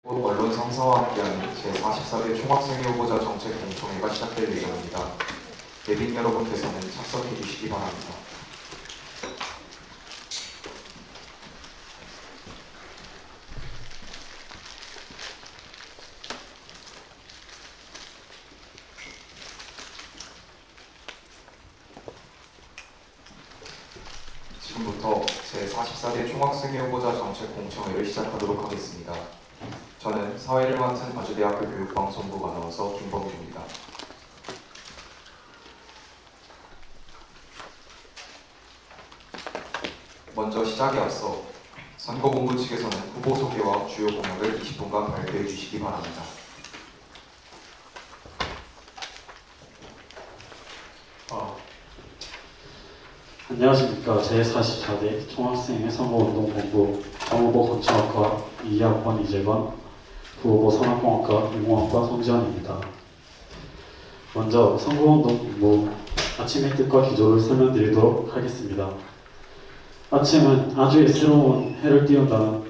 곧 언론 상사와 함께하는 제44대 총학생회 후보자 정책 공청회가 시작될 예정입니다. 예빈 여러분께서는 착석해 주시기 바랍니다. 지금부터 제44대 총학생회 후보자 정책 공청회를 시작하도록 하겠습니다. 저는 사회를 맡은 아주대학교 교육방송국 아나운서 김범규입니다. 먼저 시작에 앞서 선거본부 측에서는 후보 소개와 주요 공약을 20분간 발표해 주시기 바랍니다. 안녕하십니까. 제44대 총학생회 선거운동본부 정후보 건축학과 2학번 이재건, 부후보 산업공학과 인공학과 송지환입니다. 먼저 선거운동본부 아침의 뜻과 기조를 설명드리도록 하겠습니다. 아침은 아주의 새로운 해를 띄우는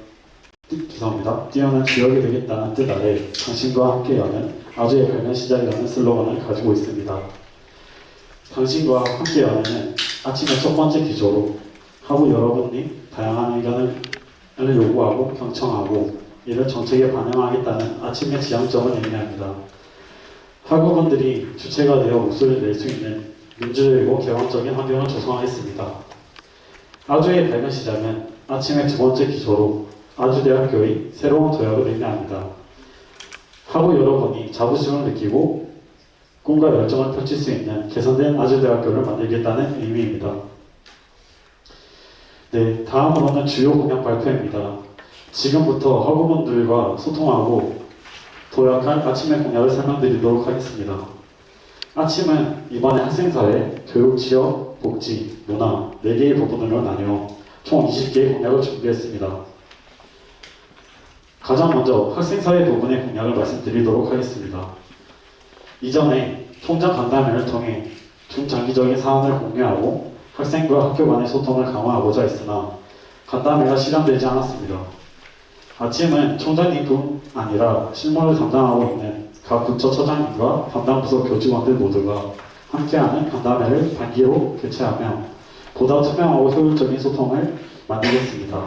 기억이 되겠다는 뜻 아래 당신과 함께 여는 아주의 밝은 시작이라는 슬로건을 가지고 있습니다. 당신과 함께 여는 아침의 첫 번째 기조로 하루 여러분이 다양한 의견을 요구하고 경청하고 이를 정책에 반영하겠다는 아침의 지향점을 의미합니다. 학우분들이 주체가 되어 목소리를 낼 수 있는 민주적이고 개방적인 환경을 조성하겠습니다. 아주의 밝은 시작은 아침의 두 번째 기조로 아주대학교의 새로운 도약을 의미합니다. 학우 여러분이 자부심을 느끼고 꿈과 열정을 펼칠 수 있는 개선된 아주대학교를 만들겠다는 의미입니다. 네, 다음으로는 주요 공약 발표입니다. 지금부터 학우분들과 소통하고 도약한 아침의 공약을 설명드리도록 하겠습니다. 아침은 이번에 학생사회, 교육, 지역, 복지, 문화 4개의 부분으로 나뉘어 총 20개의 공약을 준비했습니다. 가장 먼저 학생사회 부분의 공약을 말씀드리도록 하겠습니다. 이전에 총장 간담회를 통해 중장기적인 사안을 공유하고 학생과 학교 간의 소통을 강화하고자 했으나 간담회가 실현되지 않았습니다. 아침은 총장님뿐 아니라 실무를 담당하고 있는 각 부처 처장님과 담당 부서 교직원들 모두가 함께하는 간담회를 단기로 개최하며 보다 투명하고 효율적인 소통을 만들겠습니다.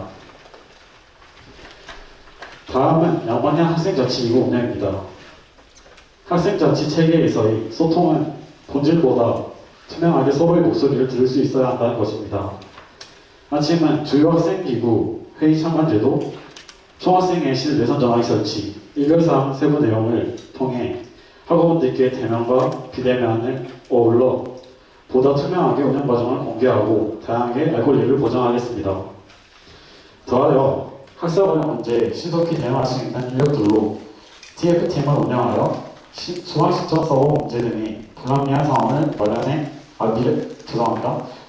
다음은 양반향 학생자치이고 운영입니다. 학생자치 체계에서의 소통은 본질보다 투명하게 서로의 목소리를 들을 수 있어야 한다는 것입니다. 아침은 주요 학생기구 회의 참관제도, 총학생회실 내선 전화기 설치, 일별사항 세부 내용을 통해 학우분들께 대면과 비대면을 어울러 보다 투명하게 운영 과정을 공개하고 다양하게 알 권리를 보장하겠습니다. 더하여 학사 관련 문제에 신속히 대응할 수 있는 인력들로 TF팀을 운영하여 중앙시청 서버 문제 등의 불합리한 상황을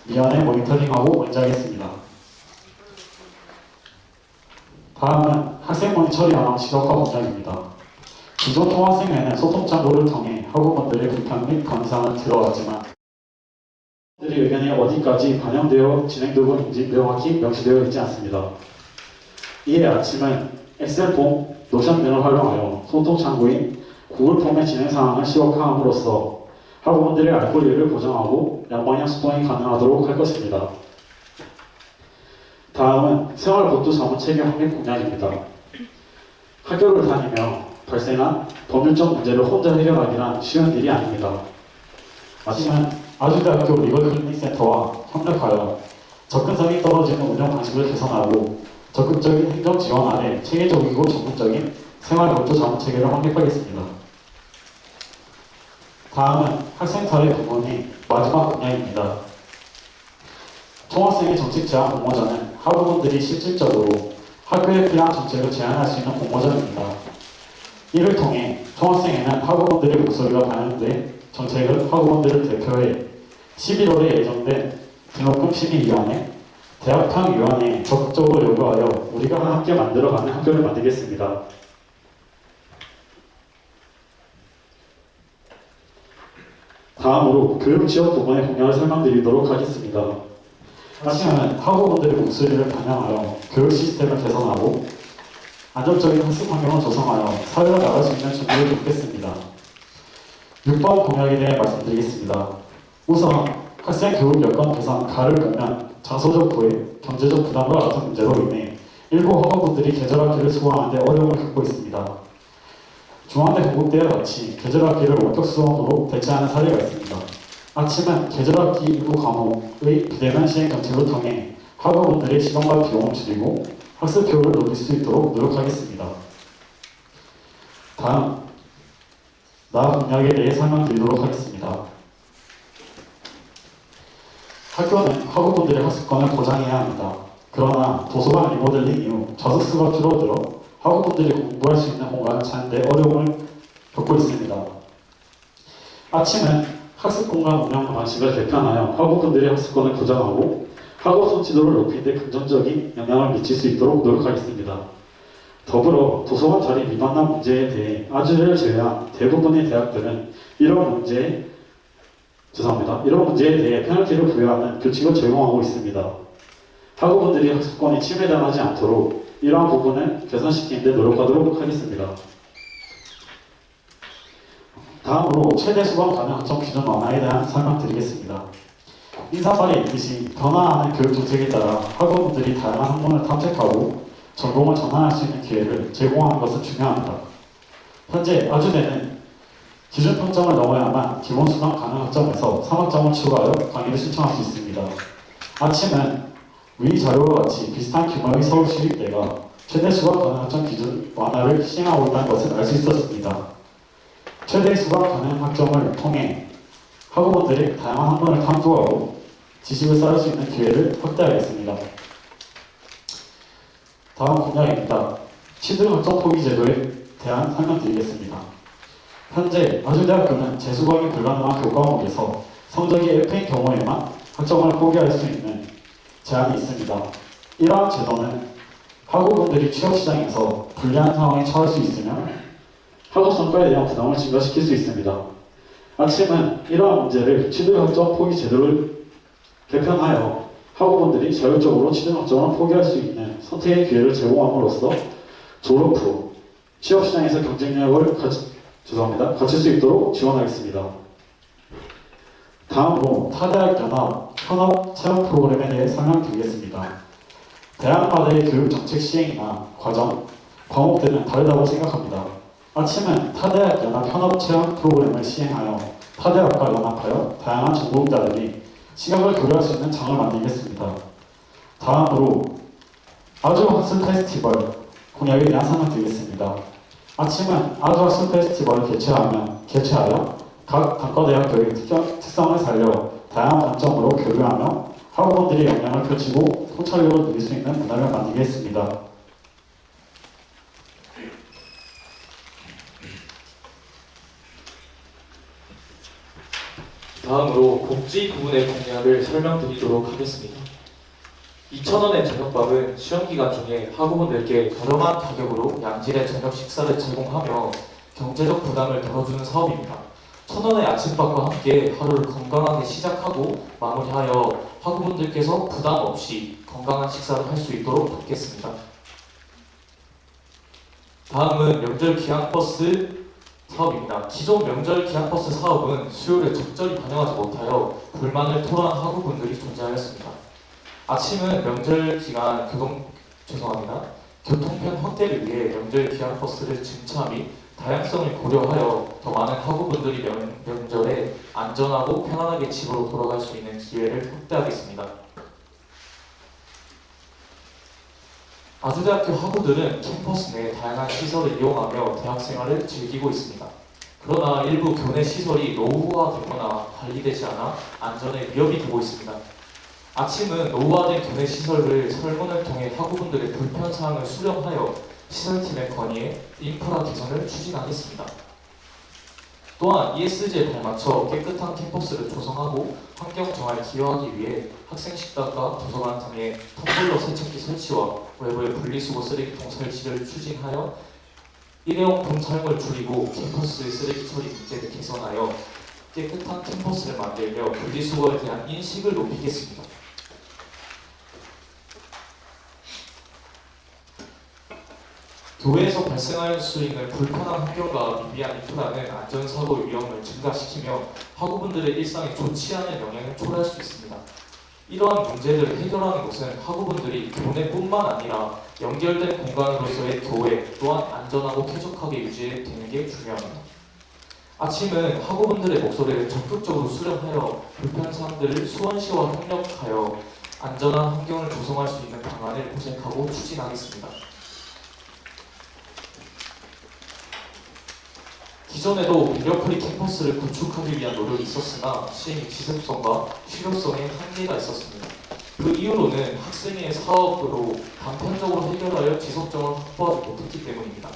미연에 모니터링하고 인지하겠습니다. 다음은 학생 모니터링 현황 시각화 공약입니다. 기존 통학생회는 소통 창구를 통해 학우분들의 불편 및 건의사항을 들어왔지만 그들의 의견이 어디까지 반영되어 진행되고 있는지 명확히 명시되어 있지 않습니다. 이에 아침은 엑셀폼, 노션 등을 활용하여 소통 창구인 구글 폼의 진행 상황을 시각화함으로써 학우분들의 알 권리를 보장하고 양방향 소통이 가능하도록 할 것입니다. 다음은 생활보도 자문체계 확립 공약입니다. 학교를 다니며 발생한 법률적 문제를 혼자 해결하기란 쉬운 일이 아닙니다. 아침은 아주대학교 리걸클리닉센터와 협력하여 접근성이 떨어지는 운영 방식을 개선하고 적극적인 행정 지원 아래 체계적이고 전문적인 생활보도 자문체계를 확립하겠습니다. 다음은 학생사회 부문의 마지막 공약입니다. 총학생회 정책 제안 공모전은 학우분들이 실질적으로 학교에 필요한 정책을 제안할 수 있는 공모전입니다. 이를 통해 총학생회는 학우분들의 목소리가 반영된 정책을 학우분들을 대표해 11월에 예정된 등록금 심의위원회, 대학평위원회에 적극적으로 요구하여 우리가 함께 만들어가는 학교를 만들겠습니다. 다음으로 교육 지역 부분의 공약을 설명드리도록 하겠습니다. 아침은 학우분들의 목소리를 반영하여 교육 시스템을 개선하고 안정적인 학습 환경을 조성하여 사회로 나갈 수 있는 준비를 돕겠습니다. 6번 공약에 대해 말씀드리겠습니다. 우선 학생 교육 여건 개선 가를 보면 장소적 부해, 경제적 부담과 같은 문제로 인해 일부 학우분들이 계절학기를 수강하는데 어려움을 겪고 있습니다. 중앙대 건국대와 같이 계절학기를 원격 수업으로 대체하는 사례가 있습니다. 아침은 계절학기 일부 과목의 비대면 시행 정책을 통해 학우분들의 시간과 비용을 줄이고 학습 효율을 높일 수 있도록 노력하겠습니다. 다음, 나아 공약에 대해 설명드리도록 하겠습니다. 학교는 학우분들의 학습권을 보장해야 합니다. 그러나 도서관 리모델링 이후 좌석수가 줄어들어 학우분들이 공부할 수 있는 공간을 찾는 데 어려움을 겪고 있습니다. 아침은 학습 공간 운영 방식을 개편하여 학우분들의 학습권을 보장하고 학업 성취도를 높이는 데 긍정적인 영향을 미칠 수 있도록 노력하겠습니다. 더불어 도서관 자리 미만화 문제에 대해 아주를 제외한 대부분의 대학들은 이런 문제에 대해 페널티를 부여하는 규칙을 적용하고 있습니다. 학우분들이 학습권이 침해당하지 않도록 이러한 부분을 개선시키는 데 노력하도록 하겠습니다. 다음으로 최대 수강 가능 학점 기준 완화에 대한 설명드리겠습니다. 인사말에 있듯이 변화하는 교육 정책에 따라 학우분들이 다양한 학문을 탐색하고 전공을 전환할 수 있는 기회를 제공하는 것은 중요합니다. 현재 아주대는 기준 평점을 넘어야만 기본 수강 가능 학점에서 3학점을 추가하여 강의를 신청할 수 있습니다. 아침은 위 자료와 같이 비슷한 규모의 서울시립대가 최대 수강 가능 학점 기준 완화를 시행하고 있다는 것을 알 수 있었습니다. 최대 수강 가능 학점을 통해 학우분들이 다양한 학문을 탐구하고 지식을 쌓을 수 있는 기회를 확대하겠습니다. 다음 공약입니다. 취득학점 포기 제도에 대한 설명드리겠습니다. 현재 아주대학교는 재수강이 불가능한 교과목에서 성적이 F인 경우에만 학점을 포기할 수 있는 제한이 있습니다. 이러한 제도는 학우분들이 취업시장에서 불리한 상황에 처할 수 있으며 학업 성과에 대한 부담을 증가시킬 수 있습니다. 아침은 이러한 문제를 취득학점 포기 제도를 개편하여 학우분들이 자율적으로 취득학점을 포기할 수 있는 선택의 기회를 제공함으로써 졸업 후 취업시장에서 경쟁력을 갖출 수 있도록 지원하겠습니다. 다음으로 타대학 연합 현업 체험 프로그램에 대해 설명드리겠습니다. 대학마다의 교육 정책 시행이나 과정, 과목들은 다르다고 생각합니다. 아침은 타대학 연합 현업 체험 프로그램을 시행하여 타대학과 연합하여 다양한 전공자들이 시각을 교류할 수 있는 장을 만들겠습니다. 다음으로 아주학술 페스티벌 공약에 대한 설명드리겠습니다. 아침은 아주학술 페스티벌을 개최하여 각 단과대학교의 특성을 살려 다양한 관점으로 교류하며 학우분들이 역량을 펼치고 통찰력을 누릴 수 있는 문화를 만들겠습니다. 다음으로 복지 부분의 공약을 설명드리도록 하겠습니다. 2,000원의 저녁밥은 시험기간 중에 학우분들께 저렴한 가격으로 양질의 저녁 식사를 제공하며 경제적 부담을 덜어주는 사업입니다. 1,000원의 아침밥과 함께 하루를 건강하게 시작하고 마무리하여 학우분들께서 부담 없이 건강한 식사를 할 수 있도록 돕겠습니다. 다음은 명절 기항버스 사업입니다. 기존 명절 기항버스 사업은 수요를 적절히 반영하지 못하여 불만을 토로한 학우분들이 존재하였습니다. 아침은 명절 기간 교통편 확대를 위해 명절 기항버스를 증차 및 다양성을 고려하여 더 많은 학우분들이 명절에 안전하고 편안하게 집으로 돌아갈 수 있는 기회를 확대하겠습니다. 아주대학교 학우들은 캠퍼스 내 다양한 시설을 이용하며 대학생활을 즐기고 있습니다. 그러나 일부 교내 시설이 노후화되거나 관리되지 않아 안전에 위협이 되고 있습니다. 아침은 노후화된 교내 시설을 설문을 통해 학우분들의 불편사항을 수렴하여 시설팀에 건의해 인프라 개선을 추진하겠습니다. 또한 ESG에 발맞춰 깨끗한 캠퍼스를 조성하고 환경 정화에 기여하기 위해 학생 식당과 도서관 등의 텀블러 세척기 설치와 외부의 분리수거 쓰레기통 설치를 추진하여 일회용품 사용을 줄이고 캠퍼스 쓰레기 처리 문제를 개선하여 깨끗한 캠퍼스를 만들며 분리수거에 대한 인식을 높이겠습니다. 교외에서 발생할 수 있는 불편한 환경과 미비한 인프라는 안전사고 위험을 증가시키며 학우분들의 일상에 좋지 않은 영향을 초래할 수 있습니다. 이러한 문제들을 해결하는 것은 학우분들이 교내뿐만 아니라 연결된 공간으로서의 교외 또한 안전하고 쾌적하게 유지되는 게 중요합니다. 아침은 학우분들의 목소리를 적극적으로 수렴하여 불편사항들을 수원시와 협력하여 안전한 환경을 조성할 수 있는 방안을 모색하고 추진하겠습니다. 기존에도 미러프리 캠퍼스를 구축하기 위한 노력이 있었으나 시행의 지속성과 실효성에 한계가 있었습니다. 그 이유로는 학생의 사업으로 단편적으로 해결하여 지속성을 확보하지 못했기 때문입니다.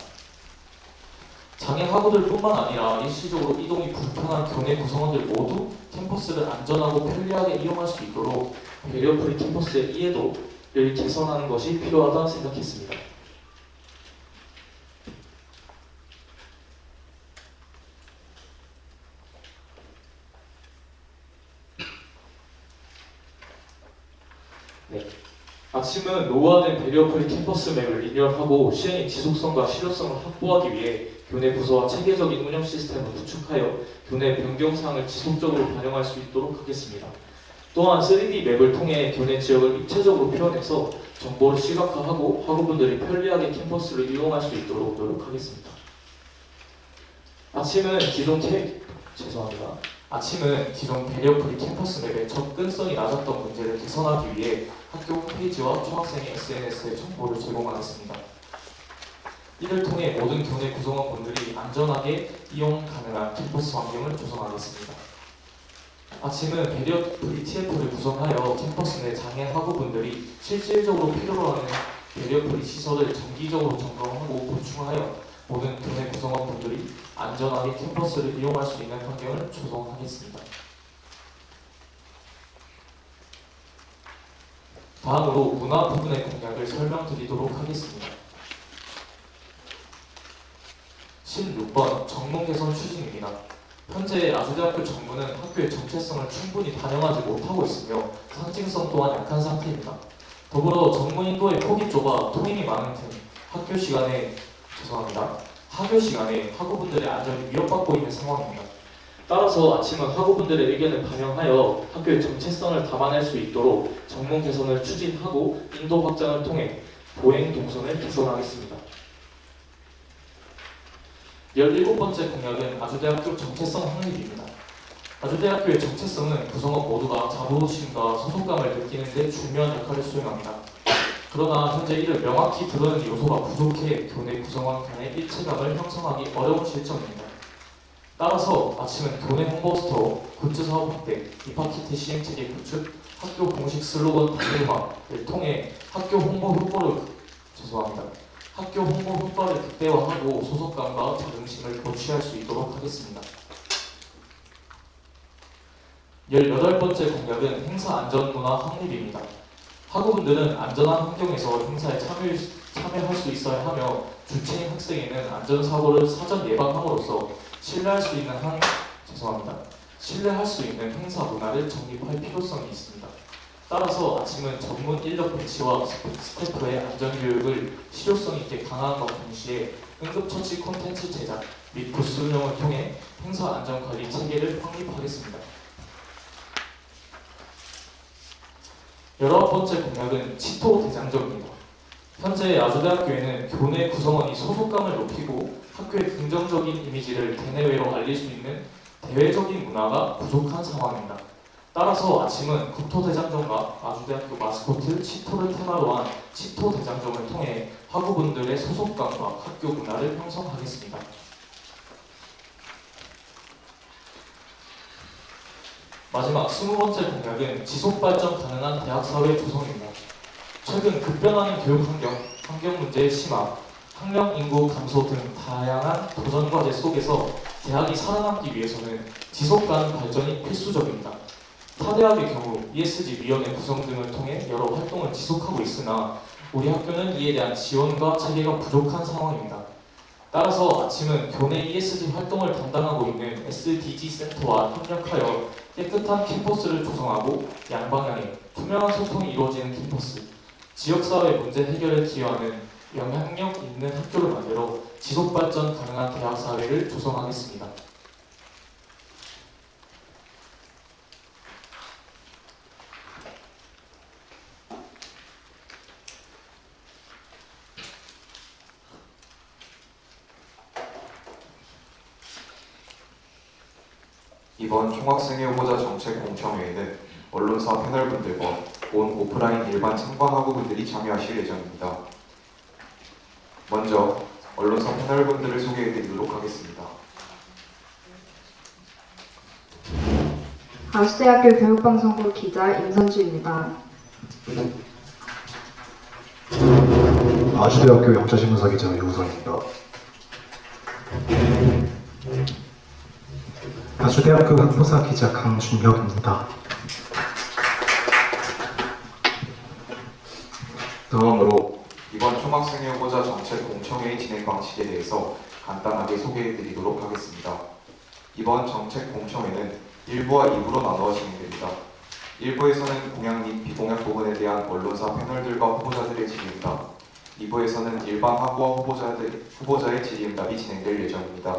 장애 학우들뿐만 아니라 일시적으로 이동이 불편한 교내 구성원들 모두 캠퍼스를 안전하고 편리하게 이용할 수 있도록 미러프리 캠퍼스의 이해도를 개선하는 것이 필요하다 생각했습니다. 아침은 노후화된 베리어프리 캠퍼스 맵을 리뉴얼하고 시행의 지속성과 실효성을 확보하기 위해 교내 부서와 체계적인 운영 시스템을 구축하여 교내 변경사항을 지속적으로 반영할 수 있도록 하겠습니다. 또한 3D 맵을 통해 교내 지역을 입체적으로 표현해서 정보를 시각화하고 학우분들이 편리하게 캠퍼스를 이용할 수 있도록 노력하겠습니다. 아침은 기존 베리어프리 캠퍼스 맵의 접근성이 낮았던 문제를 개선하기 위해 학교 홈페이지와 총학생의 SNS에 정보를 제공하겠습니다. 이를 통해 모든 교내 구성원분들이 안전하게 이용 가능한 캠퍼스 환경을 조성하겠습니다. 아침은 베리어프리 TF를 구성하여 캠퍼스 내 장애 학우분들이 실질적으로 필요로 하는 베리어프리 시설을 정기적으로 점검하고 보충하여 모든 교내 구성원분들이 안전하게 캠퍼스를 이용할 수 있는 환경을 조성하겠습니다. 다음으로 문화 부분의 공약을 설명드리도록 하겠습니다. 16번 정문 개선 추진입니다. 현재 아주대학교 정문은 학교의 정체성을 충분히 반영하지 못하고 있으며 상징성 또한 약한 상태입니다. 더불어 정문 인도의 폭이 좁아 통행이 많은 등 하교 시간에 학우분들의 안전이 위협받고 있는 상황입니다. 따라서 아침은 학우분들의 의견을 반영하여 학교의 정체성을 담아낼 수 있도록 정문 개선을 추진하고 인도 확장을 통해 보행 동선을 개선하겠습니다. 17번째 공약은 아주대학교 정체성 확립입니다. 아주대학교의 정체성은 구성원 모두가 자부심과 소속감을 느끼는 데 중요한 역할을 수행합니다. 그러나 현재 이를 명확히 드러내는 요소가 부족해 교내 구성원 간의 일체감을 형성하기 어려운 실정입니다. 따라서 아침은 교내 홍보스터, 굿즈 사업 확대, 입학키트 시행체계 구축, 학교 공식 슬로건 단일화를 통해 학교 홍보 효과를 극대화하고 소속감과 자긍심을 고취할 수 있도록 하겠습니다. 18번째 공약은 행사 안전문화 확립입니다. 학우분들은 안전한 환경에서 행사에 참여할 수 있어야 하며 주체인 학생에는 안전사고를 사전 예방함으로써 신뢰할 수 있는 행사 문화를 정립할 필요성이 있습니다. 따라서 아침은 전문 인력 배치와 스태프의 안전교육을 실효성 있게 강화함과 동시에 응급처치 콘텐츠 제작 및 부스 운영을 통해 행사 안전관리 체계를 확립하겠습니다. 19번째 공약은 치토 대장정입니다. 현재 아주대학교에는 교내 구성원이 소속감을 높이고 학교의 긍정적인 이미지를 대내외로 알릴 수 있는 대외적인 문화가 부족한 상황입니다. 따라서 아침은 국토대장정과 아주대학교 마스코트 치토를 테마로 한 치토 대장정을 통해 학우분들의 소속감과 학교 문화를 형성하겠습니다. 마지막 20번째 공약은 지속발전 가능한 대학사회 조성입니다. 최근 급변하는 교육 문제의 심화, 학령 인구 감소 등 다양한 도전 과제 속에서 대학이 살아남기 위해서는 지속 가능 발전이 필수적입니다. 타 대학의 경우 ESG 위원회 구성 등을 통해 여러 활동을 지속하고 있으나 우리 학교는 이에 대한 지원과 체계가 부족한 상황입니다. 따라서 아침은 교내 ESG 활동을 담당하고 있는 SDG 센터와 협력하여 깨끗한 캠퍼스를 조성하고 양방향의 투명한 소통이 이루어지는 캠퍼스, 지역사회 문제 해결에 기여하는 영향력 있는 학교를 만들어 지속발전 가능한 대학 사회를 조성하겠습니다. 이번 총학생회 후보자 정책 공청회에는 언론사 패널분들과 본 오프라인 일반 참관 학우분들이 참여하실 예정입니다. 먼저 언론사 패널분들을 소개해드리도록 하겠습니다. 아주대학교 교육방송국 기자 임선주입니다. 아주대학교 영자신문사 기자 유우성입니다. 아주대학교 학부사 기자 강준혁입니다. 다음으로 이번 총학생회 후보자 정책 공청회의 진행 방식에 대해서 간단하게 소개해드리도록 하겠습니다. 이번 정책 공청회는 1부와 2부로 나누어 진행됩니다. 1부에서는 공약 및 비공약 부분에 대한 언론사 패널들과 후보자들의 질의응답, 2부에서는 일반 학우와 후보자의 질의응답이 진행될 예정입니다.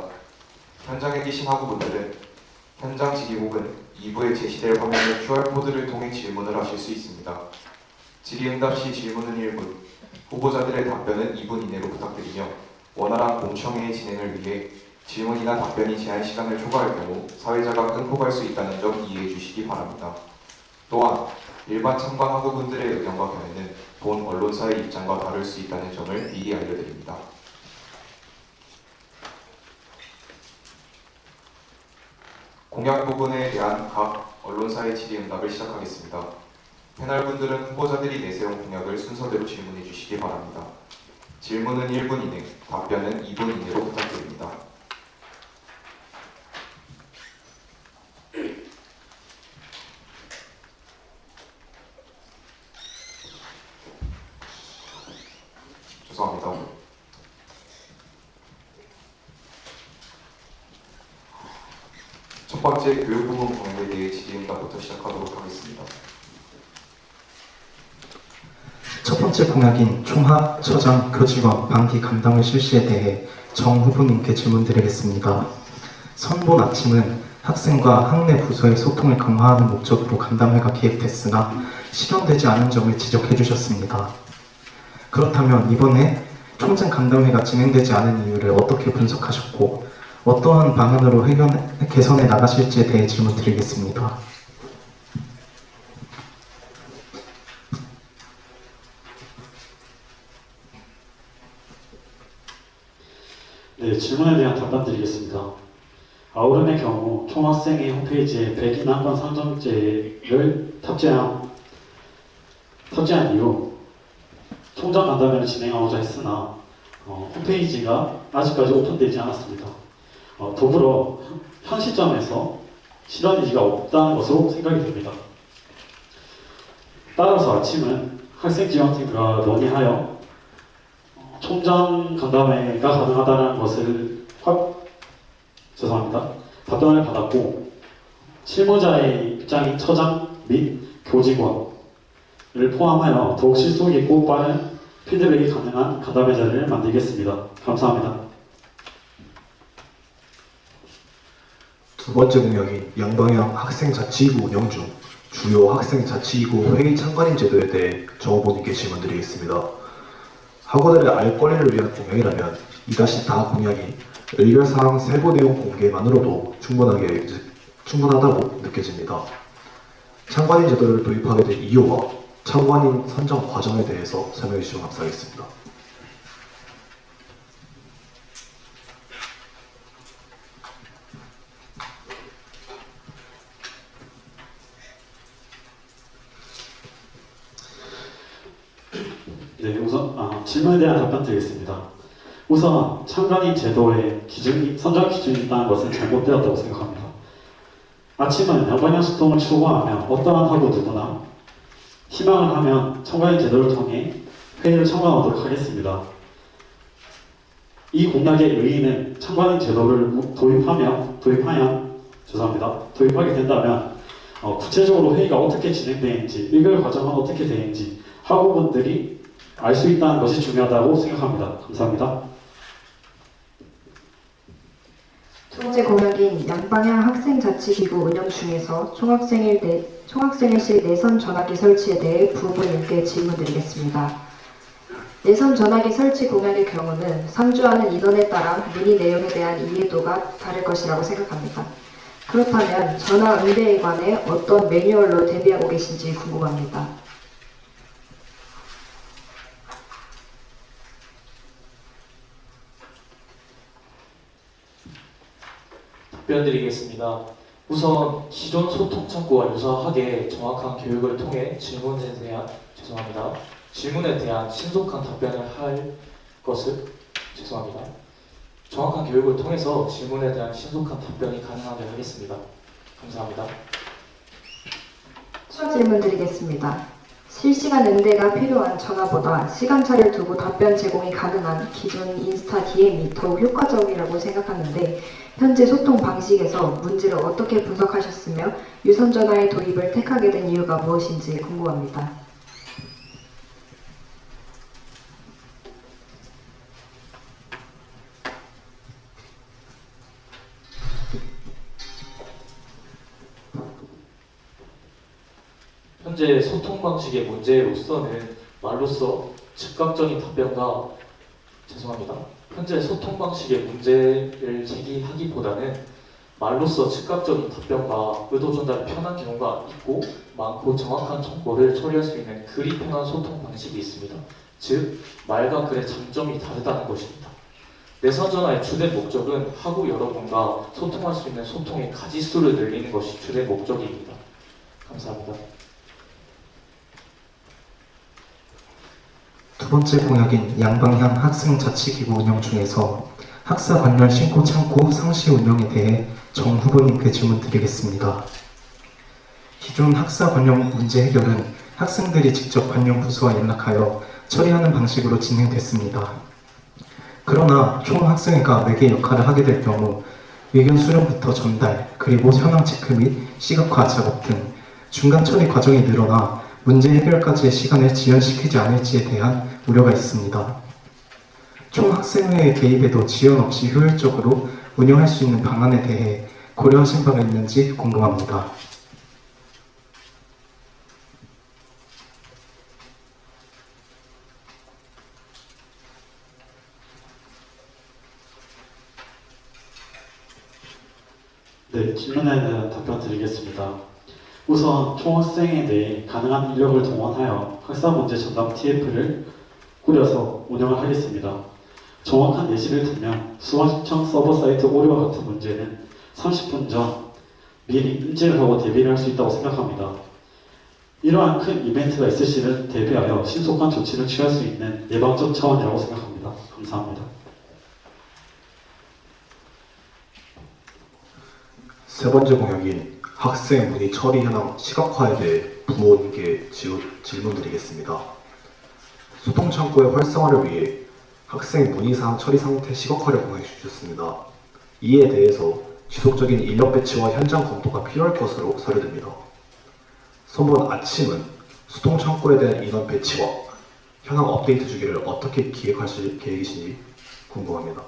현장에 계신 학우분들은 현장 질의국은 2부에 제시될 화면의 QR코드를 통해 질문을 하실 수 있습니다. 질의응답 시 질문은 1분, 후보자들의 답변은 2분 이내로 부탁드리며 원활한 공청회의 진행을 위해 질문이나 답변이 제한 시간을 초과할 경우 사회자가 끊고 갈 수 있다는 점 이해해 주시기 바랍니다. 또한 일반 참관 학우분들의 의견과 견해는 본 언론사의 입장과 다를 수 있다는 점을 미리 알려드립니다. 공약 부분에 대한 각 언론사의 질의응답을 시작하겠습니다. 패널분들은 후보자들이 내세운 공약을 순서대로 질문해 주시기 바랍니다. 질문은 1분 이내, 답변은 2분 이내로 부탁드립니다. 죄송합니다. 첫 번째 교육 부분 공약에 대해 질의응답부터 시작하도록 하겠습니다. 첫 번째 공약인 총학, 처장, 교직원, 반기 감당의 실시에 대해 정 후보님께 질문드리겠습니다. 선본 아침은 학생과 학내 부서의 소통을 강화하는 목적으로 간담회가 기획됐으나 실현되지 않은 점을 지적해 주셨습니다. 그렇다면 이번에 총장 간담회가 진행되지 않은 이유를 어떻게 분석하셨고 어떠한 방안으로 개선해 나가실지에 대해 질문드리겠습니다. 네, 질문에 대한 답변 드리겠습니다. 아우른의 경우 총학생회 홈페이지에 백인 한권 상정제를 탑재한 이후 총장 간담회를 진행하고자 했으나 홈페이지가 아직까지 오픈되지 않았습니다. 더불어 현 시점에서 실현 의지가 없다는 것으로 생각이 됩니다. 따라서 아침은 학생지원팀과 논의하여 총장 간담회가 가능하다는 것을 답변을 받았고 실무자의 입장인 처장 및 교직원을 포함하여 더욱 실속 있고 빠른 피드백이 가능한 간담회 자리를 만들겠습니다. 감사합니다. 두 번째 공약인 양방향 학생자치기구 운영 중 주요 학생자치기구 회의 참관인 제도에 대해 정 후보님께 질문드리겠습니다. 학우들의 알 권리를 위한 공약이라면 이다시 다 공약인 의결사항 세부 내용 공개만으로도 충분하다고 느껴집니다. 참관인 제도를 도입하게 된 이유와 참관인 선정 과정에 대해서 설명해 주시면 감사하겠습니다. 네, 우선 질문에 대한 답변 드리겠습니다. 우선 참관인 제도의 선정 기준이 있다는 것은 잘못되었다고 생각합니다. 아침은 양방향 소통을 추구하며 어떠한 학우 누구나 희망을 하면 참관인 제도를 통해 회의를 참관하도록 하겠습니다. 이 공약의 의의는 참관인 제도를 도입하게 된다면 구체적으로 회의가 어떻게 진행되는지, 의결 과정은 어떻게 되는지 학우분들이 알 수 있다는 것이 중요하다고 생각합니다. 감사합니다. 두 번째 공약인 양방향 학생자치기구 운영 중에서 총학생회실 내선 전화기 설치에 대해 부부님께 질문드리겠습니다. 내선 전화기 설치 공약의 경우는 상주하는 인원에 따라 문의 내용에 대한 이해도가 다를 것이라고 생각합니다. 그렇다면 전화 응대에 관해 어떤 매뉴얼로 대비하고 계신지 궁금합니다. 답변 드리겠습니다. 우선 기존 소통 창구와 유사하게 정확한 교육을 통해 질문에 대한 신속한 답변을 할 것을 정확한 교육을 통해서 질문에 대한 신속한 답변이 가능하게 하겠습니다. 감사합니다. 추가 질문 드리겠습니다. 실시간 응대가 필요한 전화보다 시간차를 두고 답변 제공이 가능한 기존 인스타 DM이 더욱 효과적이라고 생각하는데 현재 소통 방식에서 문제를 어떻게 분석하셨으며 유선 전화의 도입을 택하게 된 이유가 무엇인지 궁금합니다. 현재 소통 방식의 문제로서는 말로써 즉각적인 답변과 현재 소통 방식의 문제를 제기하기보다는 말로써 즉각적인 답변과 의도 전달이 편한 경우가 있고 많고 정확한 정보를 처리할 수 있는 글이 편한 소통 방식이 있습니다. 즉, 말과 글의 장점이 다르다는 것입니다. 내선 전화의 주된 목적은 하고 여러분과 소통할 수 있는 소통의 가지수를 늘리는 것이 주된 목적입니다. 감사합니다. 두 번째 공약인 양방향 학생자치기구 운영 중에서 학사 관련 신고 창구 상시 운영에 대해 정 후보님께 질문드리겠습니다. 기존 학사 관련 문제 해결은 학생들이 직접 관련 부서와 연락하여 처리하는 방식으로 진행됐습니다. 그러나 총학생회가 매개 역할을 하게 될 경우 의견 수렴부터 전달, 그리고 현황 체크 및 시각화 작업 등 중간 처리 과정이 늘어나 문제 해결까지의 시간을 지연시키지 않을지에 대한 우려가 있습니다. 총학생회의 개입에도 지연 없이 효율적으로 운영할 수 있는 방안에 대해 고려하신 바가 있는지 궁금합니다. 네, 질문에 대한 답변 드리겠습니다. 우선 총학생에 대해 가능한 인력을 동원하여 학사 문제 전담 TF를 꾸려서 운영을 하겠습니다. 정확한 예시를 들면 수강 신청 서버 사이트 오류와 같은 문제는 30분 전 미리 인지를 하고 대비를 할 수 있다고 생각합니다. 이러한 큰 이벤트가 있을 시를 대비하여 신속한 조치를 취할 수 있는 예방적 차원이라고 생각합니다. 감사합니다. 세 번째 공약인 학생 문의 처리 현황 시각화에 대해 부모님께 질문드리겠습니다. 소통 창구의 활성화를 위해 학생 문의사항 처리 상태 시각화를 공유해 주셨습니다. 이에 대해서 지속적인 인력 배치와 현장 검토가 필요할 것으로 사료됩니다. 선본 아침은 소통 창구에 대한 인원 배치와 현황 업데이트 주기를 어떻게 기획하실 계획이신지 궁금합니다.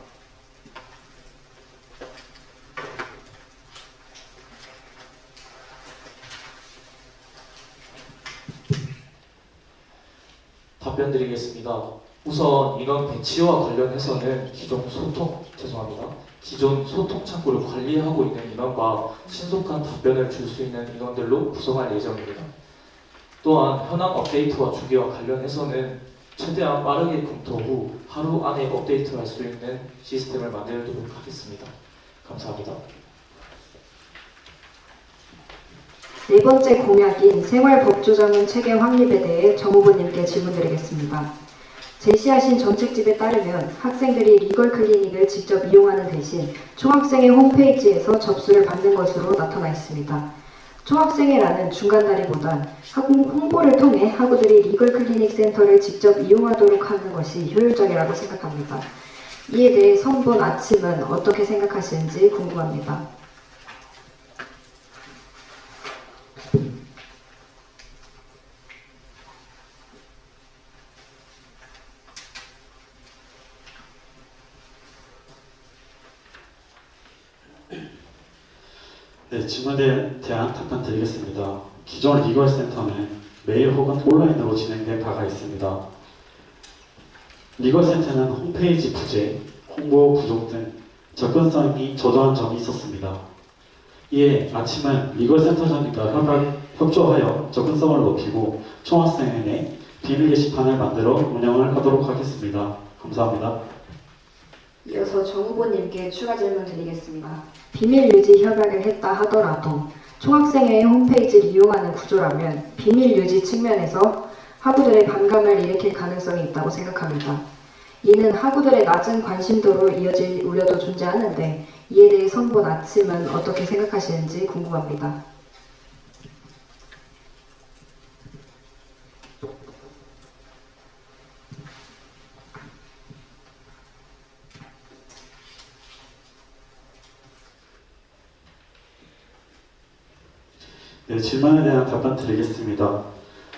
답변 드리겠습니다. 우선 인원 배치와 관련해서는 기존 소통 창구를 관리하고 있는 인원과 신속한 답변을 줄 수 있는 인원들로 구성할 예정입니다. 또한 현황 업데이트와 주기와 관련해서는 최대한 빠르게 검토 후 하루 안에 업데이트할 수 있는 시스템을 만들도록 하겠습니다. 감사합니다. 네 번째 공약인 생활법조자문 체계 확립에 대해 정 후보님께 질문드리겠습니다. 제시하신 정책집에 따르면 학생들이 리걸 클리닉을 직접 이용하는 대신 총학생회 홈페이지에서 접수를 받는 것으로 나타나 있습니다. 총학생회라는 중간다리보단 홍보를 통해 학우들이 리걸 클리닉 센터를 직접 이용하도록 하는 것이 효율적이라고 생각합니다. 이에 대해 선본 아침은 어떻게 생각하시는지 궁금합니다. 네, 질문에 대한 답변 드리겠습니다. 기존 리걸센터는 메일 혹은 온라인으로 진행된 바가 있습니다. 리걸센터는 홈페이지 부재, 홍보 부족 등 접근성이 저조한 점이 있었습니다. 이에 아침은 리걸센터장과 협조하여 접근성을 높이고 총학생회내 비밀 게시판을 만들어 운영을 하도록 하겠습니다. 감사합니다. 이어서 정 후보님께 추가 질문 드리겠습니다. 비밀 유지 협약을 했다 하더라도 총학생회의 홈페이지를 이용하는 구조라면 비밀 유지 측면에서 학우들의 반감을 일으킬 가능성이 있다고 생각합니다. 이는 학우들의 낮은 관심도로 이어질 우려도 존재하는데 이에 대해 선본 아침은 어떻게 생각하시는지 궁금합니다. 네, 질문에 대한 답변 드리겠습니다.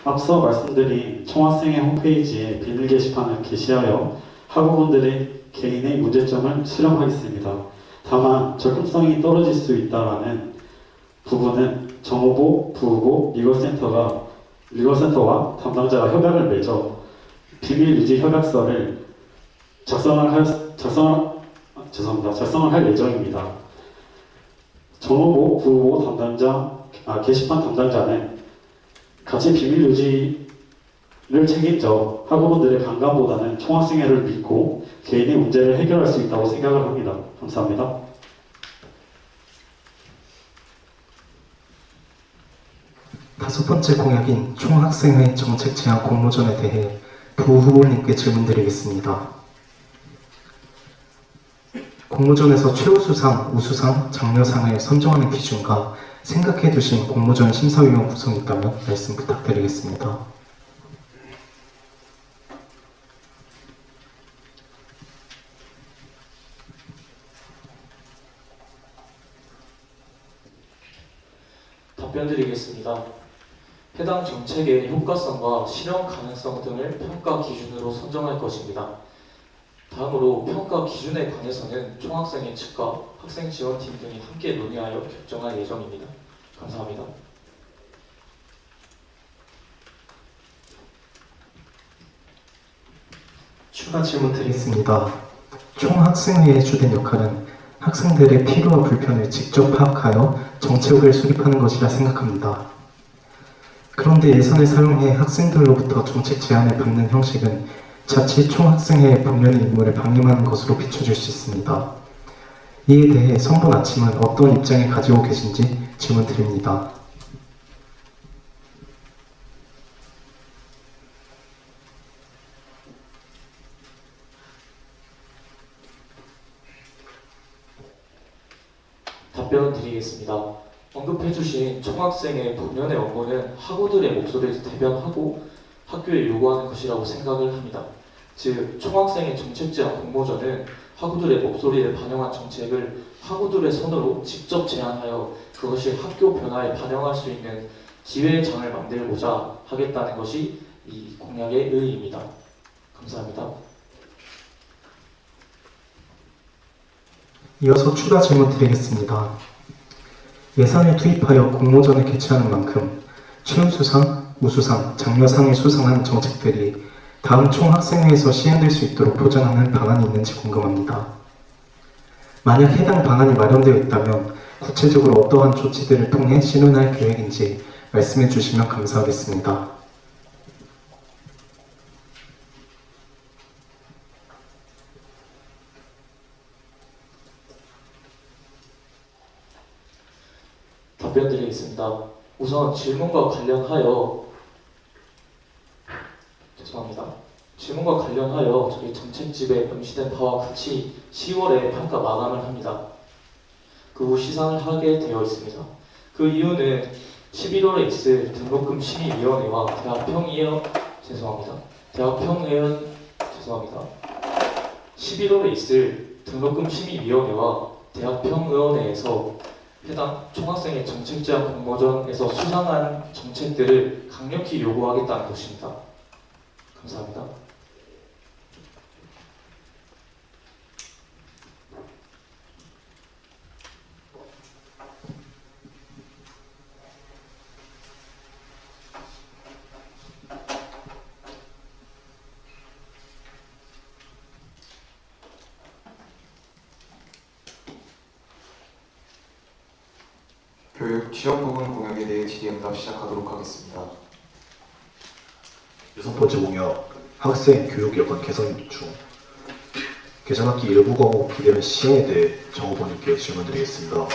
앞서 말씀드린 총학생회 홈페이지에 비밀 게시판을 게시하여 학우분들의 개인의 문제점을 수렴하겠습니다. 다만 접근성이 떨어질 수 있다는 부분은 정후보, 부후보, 리걸센터와 담당자가 협약을 맺어 비밀 유지 협약서를 작성을 할 예정입니다. 정후보, 부후보 게시판 담당자는 같이 비밀 유지를 책임져 학우분들의 반감보다는 총학생회를 믿고 개인의 문제를 해결할 수 있다고 생각을 합니다. 감사합니다. 다섯 번째 공약인 총학생회 정책 제안 공모전에 대해 부 후보님께 질문드리겠습니다. 공모전에서 최우수상, 우수상, 장려상을 선정하는 기준과 생각해두신 공모전 심사위원 구성이 있다면 말씀 부탁드리겠습니다. 답변 드리겠습니다. 해당 정책의 효과성과 실현 가능성 등을 평가 기준으로 선정할 것입니다. 다음으로 평가 기준에 관해서는 총학생회 측과 학생지원팀 등이 함께 논의하여 결정할 예정입니다. 감사합니다. 추가 질문 드리겠습니다. 총학생회의 주된 역할은 학생들의 필요와 불편을 직접 파악하여 정책을 수립하는 것이라 생각합니다. 그런데 예산을 사용해 학생들로부터 정책 제안을 받는 형식은 자칫 총학생회의 본연의 임무를 방임하는 것으로 비춰질 수 있습니다. 이에 대해 선본 아침은 어떤 입장을 가지고 계신지 질문 드립니다. 답변 드리겠습니다. 언급해주신 총학생의 본연의 업무는 학우들의 목소리를 대변하고 학교에 요구하는 것이라고 생각을 합니다. 즉, 총학생의 정책 제안 공모전은 학우들의 목소리를 반영한 정책을 학우들의 손으로 직접 제안하여 그것이 학교 변화에 반영할 수 있는 기회의 장을 만들고자 하겠다는 것이 이 공약의 의의입니다. 감사합니다. 이어서 추가 질문 드리겠습니다. 예산을 투입하여 공모전을 개최하는 만큼 최우수상, 우수상, 장려상을 수상한 정책들이 다음 총학생회에서 시행될 수 있도록 보장하는 방안이 있는지 궁금합니다. 만약 해당 방안이 마련되어 있다면 구체적으로 어떠한 조치들을 통해 실현할 계획인지 말씀해 주시면 감사하겠습니다. 답변 드리겠습니다. 우선 질문과 관련하여 저희 정책집에 명시된 바와 같이 10월에 평가 마감을 합니다. 그 후 시상을 하게 되어 있습니다. 그 이유는 11월에 있을 등록금 심의위원회와 대학평의원 11월에 있을 등록금 심의위원회와 대학평의원회에서 해당 총학생의 정책 제안 공모전에서 수상한 정책들을 강력히 요구하겠다는 것입니다. 감사합니다. 교육 취업 부분 공약에 대해 질의응답 시작하도록 하겠습니다. 6번째 공약, 학생 교육 여건 개선 중. 개정학기 일부 과목 비대면 시행에 대해 정 후보님께 질문드리겠습니다.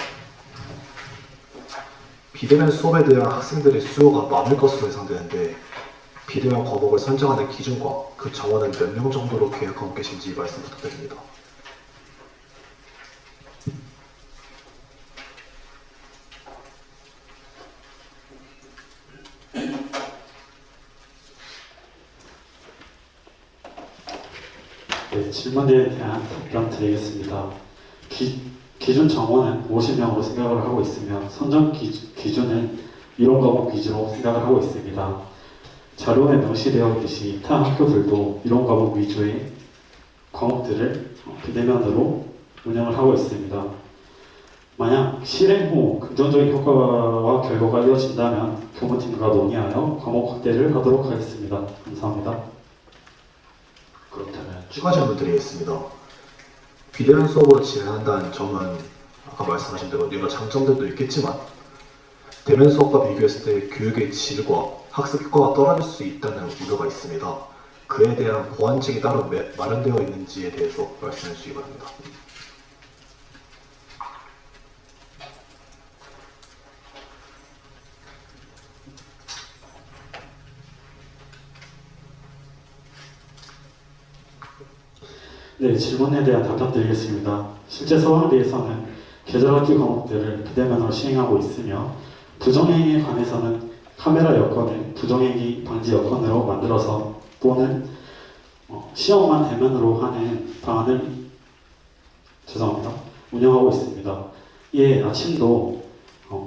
비대면 수업에 대한 학생들의 수요가 많을 것으로 예상되는데 비대면 과목을 선정하는 기준과 그 정원은 몇 명 정도로 계획하고 계신지 말씀 부탁드립니다. 네, 질문에 대한 답변 드리겠습니다. 기준 정원은 50명으로 생각을 하고 있으며 선정 기준은 이론 과목 위주로 생각을 하고 있습니다. 자료에 명시되어 있듯이 타 학교들도 이론 과목 위주의 과목들을 비대면으로 운영을 하고 있습니다. 만약 실행 후 긍정적인 효과와 결과가 이어진다면 교무팀과 논의하여 과목 확대를 하도록 하겠습니다. 감사합니다. 그렇다면 추가 질문 드리겠습니다. 비대면 수업으로 진행한다는 점은 아까 말씀하신 대로 여러 장점들도 있겠지만 대면 수업과 비교했을 때 교육의 질과 학습 효과가 떨어질 수 있다는 우려가 있습니다. 그에 대한 보완책이 따로 마련되어 있는지에 대해서 말씀해 주시기 바랍니다. 네, 질문에 대한 답변 드리겠습니다. 실제 서강대에서는 계절학기 과목들을 비대면으로 시행하고 있으며 부정행위에 관해서는 카메라 여건을 부정행위 방지 여건으로 만들어서 또는 시험만 대면으로 하는 방안을 운영하고 있습니다. 이에 아침도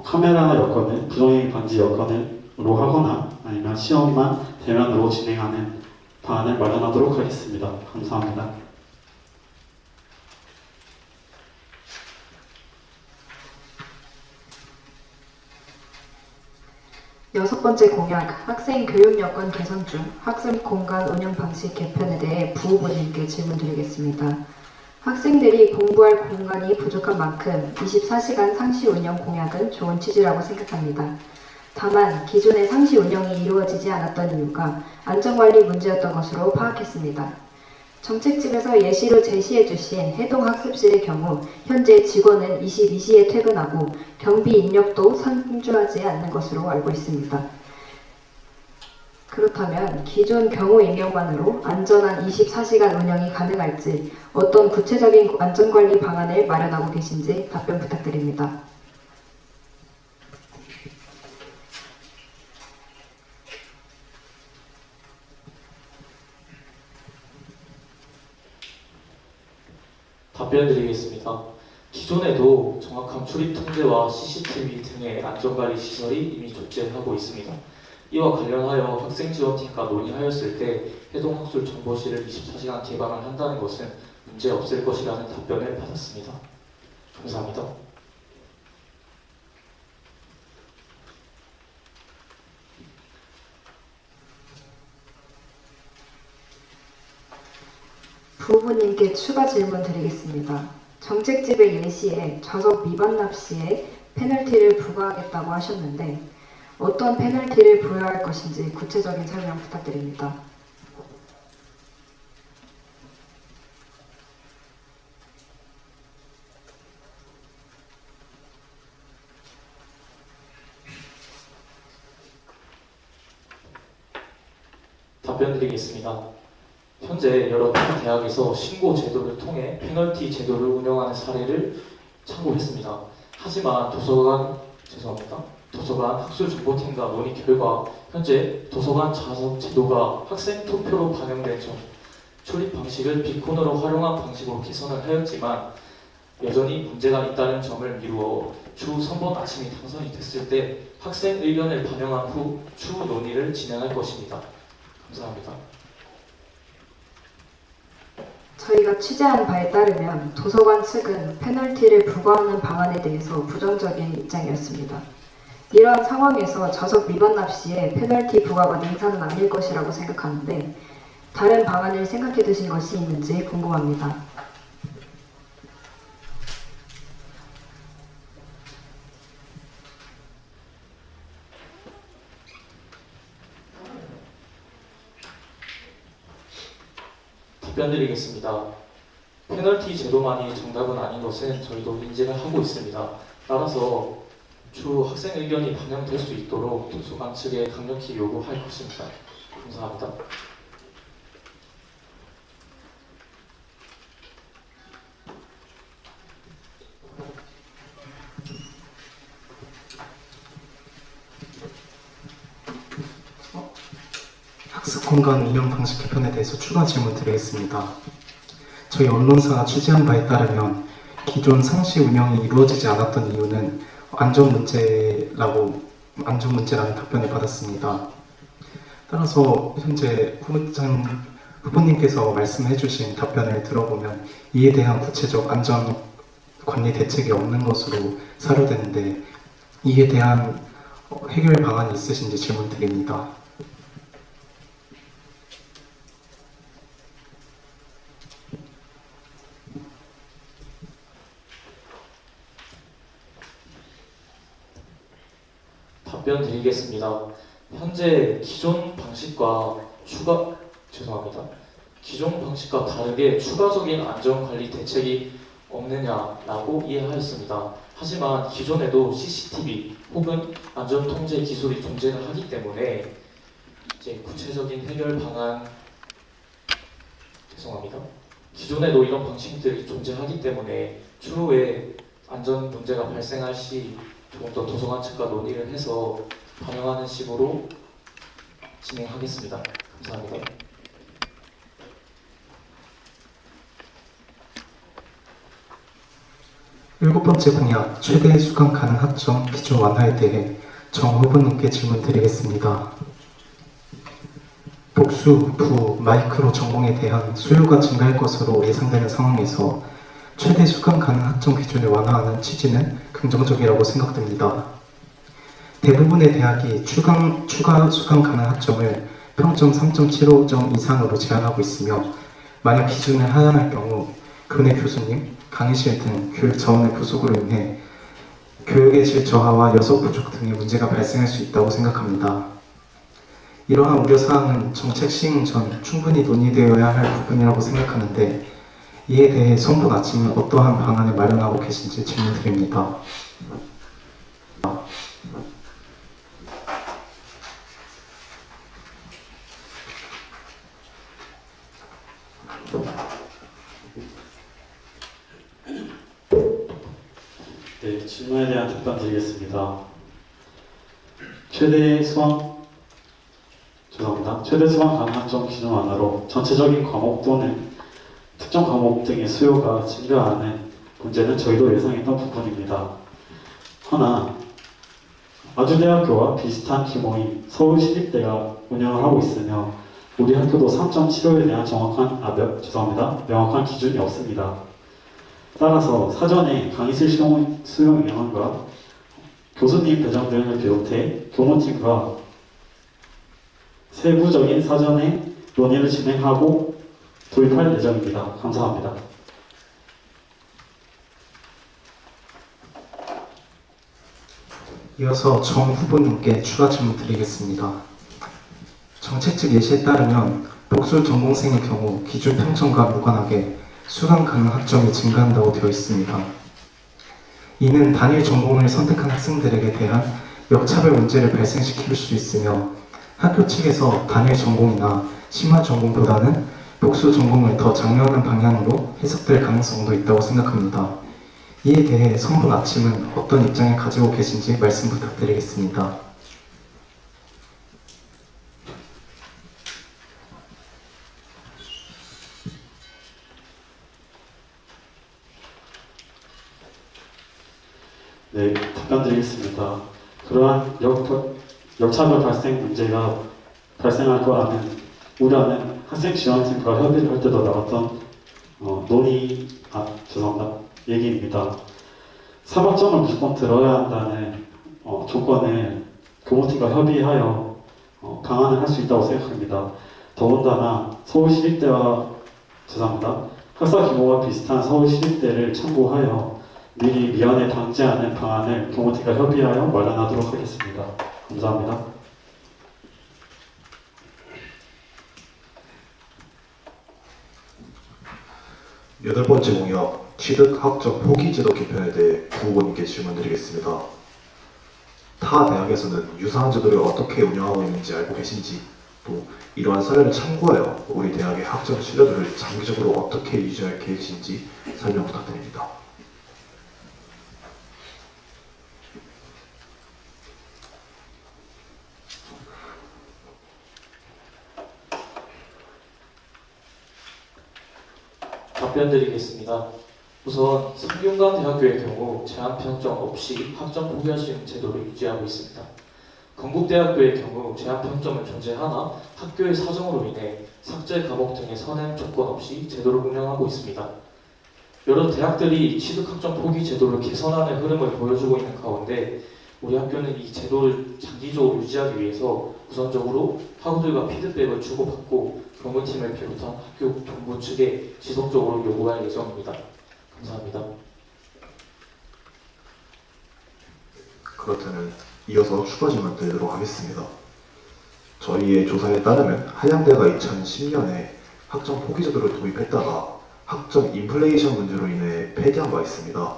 카메라 여건을 부정행위 방지 여건으로 하거나 아니면 시험만 대면으로 진행하는 방안을 마련하도록 하겠습니다. 감사합니다. 여섯 번째 공약, 학생 교육 여건 개선 중 학습 공간 운영 방식 개편에 대해 부 후보님께 질문드리겠습니다. 학생들이 공부할 공간이 부족한 만큼 24시간 상시 운영 공약은 좋은 취지라고 생각합니다. 다만 기존의 상시 운영이 이루어지지 않았던 이유가 안전관리 문제였던 것으로 파악했습니다. 정책집에서 예시로 제시해 주신 해동학습실의 경우 현재 직원은 22시에 퇴근하고 경비 인력도 상주하지 않는 것으로 알고 있습니다. 그렇다면 기존 경호 인력만으로 안전한 24시간 운영이 가능할지 어떤 구체적인 안전관리 방안을 마련하고 계신지 답변 부탁드립니다. 답변드리겠습니다. 기존에도 정확한 출입 통제와 CCTV 등의 안전관리 시설이 이미 존재하고 있습니다. 이와 관련하여 학생지원팀과 논의하였을 때 해동학술 정보실을 24시간 개방을 한다는 것은 문제 없을 것이라는 답변을 받았습니다. 감사합니다. 부 후보님께 추가 질문 드리겠습니다. 정책집의 예시에 저속 위반 납시에 페널티를 부과하겠다고 하셨는데 어떤 페널티를 부여할 것인지 구체적인 설명 부탁드립니다. 답변드리겠습니다. 현재 여러 대학에서 신고 제도를 통해 페널티 제도를 운영하는 사례를 참고했습니다. 하지만 도서관 학술정보팀과 논의 결과 현재 도서관 자석 제도가 학생 투표로 반영된 점, 출입 방식을 비콘으로 활용한 방식으로 개선을 하였지만 여전히 문제가 있다는 점을 미루어 추후 선본 아침이 당선이 됐을 때 학생 의견을 반영한 후 추후 논의를 진행할 것입니다. 감사합니다. 저희가 취재한 바에 따르면 도서관 측은 페널티를 부과하는 방안에 대해서 부정적인 입장이었습니다. 이러한 상황에서 저속 위반 납시에 페널티 부과가 능사는 아닐 것이라고 생각하는데 다른 방안을 생각해 두신 것이 있는지 궁금합니다. 답변드리겠습니다. 페널티 제도만이 정답은 아닌 것은 저희도 인지를 하고 있습니다. 따라서 추후 학생 의견이 반영될 수 있도록 도서관 측에 강력히 요구할 것입니다. 감사합니다. 학습 공간 운영 방식 개편에 대해서 추가 질문 드리겠습니다. 저희 언론사가 취재한 바에 따르면 기존 상시 운영이 이루어지지 않았던 이유는 안전 문제라는 답변을 받았습니다. 따라서 현재 후보님께서 말씀해주신 답변을 들어보면 이에 대한 구체적 안전 관리 대책이 없는 것으로 사료되는데 이에 대한 해결 방안이 있으신지 질문 드립니다. 답변 드리겠습니다. 현재 기존 방식과 다르게 추가적인 안전관리 대책이 없느냐라고 이해하였습니다. 하지만 기존에도 CCTV 혹은 안전통제 기술이 존재를 하기 때문에 이제 구체적인 해결 방안 기존에도 이런 방식들이 존재하기 때문에 추후에 안전 문제가 발생할 시 조금 더 도서관 측과 논의를 해서 반영하는 식으로 진행하겠습니다. 감사합니다. 일곱 번째 공약, 최대 수강 가능 학점 기준 완화에 대해 정 후보님께 질문 드리겠습니다. 복수, 부, 마이크로 전공에 대한 수요가 증가할 것으로 예상되는 상황에서 최대 수강 가능 학점 기준을 완화하는 취지는 긍정적이라고 생각됩니다. 대부분의 대학이 추가 수강 가능 학점을 평점 3.75점 이상으로 제한하고 있으며 만약 기준을 하향할 경우 교내 교수님, 강의실 등 교육 자원의 부족으로 인해 교육의 질 저하와 여석 부족 등의 문제가 발생할 수 있다고 생각합니다. 이러한 우려사항은 정책 시행 전 충분히 논의되어야 할 부분이라고 생각하는데 이에 대해 성분 아침은 어떠한 방안을 마련하고 계신지 질문드립니다. 네, 질문에 대한 답변 드리겠습니다. 최대 수강 가능 학점 기준 완화로 전체적인 과목 또는 특정 과목 등의 수요가 증가하는 문제는 저희도 예상했던 부분입니다. 허나 아주대학교와 비슷한 규모인 서울시립대가 운영을 하고 있으며 우리 학교도 3.75에 대한 명확한 기준이 없습니다. 따라서 사전에 강의실 수용 인원과 교수님 배정 등을 비롯해 교무팀과 세부적인 사전에 논의를 진행하고 도입할 예정입니다. 감사합니다. 이어서 정 후보님께 추가 질문 드리겠습니다. 정책적 예시에 따르면 복수 전공생의 경우 기준 평점과 무관하게 수강 가능 학점이 증가한다고 되어 있습니다. 이는 단일 전공을 선택한 학생들에게 대한 역차별 문제를 발생시킬 수 있으며 학교 측에서 단일 전공이나 심화 전공보다는 복수 전공을 더 장려하는 방향으로 해석될 가능성도 있다고 생각합니다. 이에 대해 성분 아침은 어떤 입장을 가지고 계신지 말씀 부탁드리겠습니다. 네, 답변드리겠습니다. 그러한 역차별 발생 문제가 발생할 거라는 우려는 학생 지원팀과 협의를 할 때도 나왔던 얘기입니다. 3학점을 무조건 들어야 한다는 조건을 교무팀과 협의하여 방안을 할 수 있다고 생각합니다. 더군다나 학사 규모가 비슷한 서울시립대를 참고하여 미리 미연에 방지하는 방안을 교무팀과 협의하여 마련하도록 하겠습니다. 감사합니다. 8번째 공약, 취득 학점 포기 제도 개편에 대해 부후보님께 질문드리겠습니다. 타 대학에서는 유사한 제도를 어떻게 운영하고 있는지 알고 계신지, 또 이러한 사례를 참고하여 우리 대학의 학점 수료도를 장기적으로 어떻게 유지할 계획이신지 설명 부탁드립니다. 답변드리겠습니다. 우선 성균관대학교의 경우 제한 편점 없이 학점 포기할 수 있는 제도를 유지하고 있습니다. 건국대학교의 경우 제한 편점은 존재하나 학교의 사정으로 인해 삭제 과목 등의 선행 조건 없이 제도를 운영하고 있습니다. 여러 대학들이 취득학점 포기 제도를 개선하는 흐름을 보여주고 있는 가운데 우리 학교는 이 제도를 장기적으로 유지하기 위해서 우선적으로 학우들과 피드백을 주고받고 교무팀을 비롯한 학교 본부 측에 지속적으로 요구할 예정입니다. 감사합니다. 그렇다면 이어서 추가 질문 드리도록 하겠습니다. 저희의 조사에 따르면 한양대가 2010년에 학점 포기 제도를 도입했다가 학점 인플레이션 문제로 인해 폐기한 바 있습니다.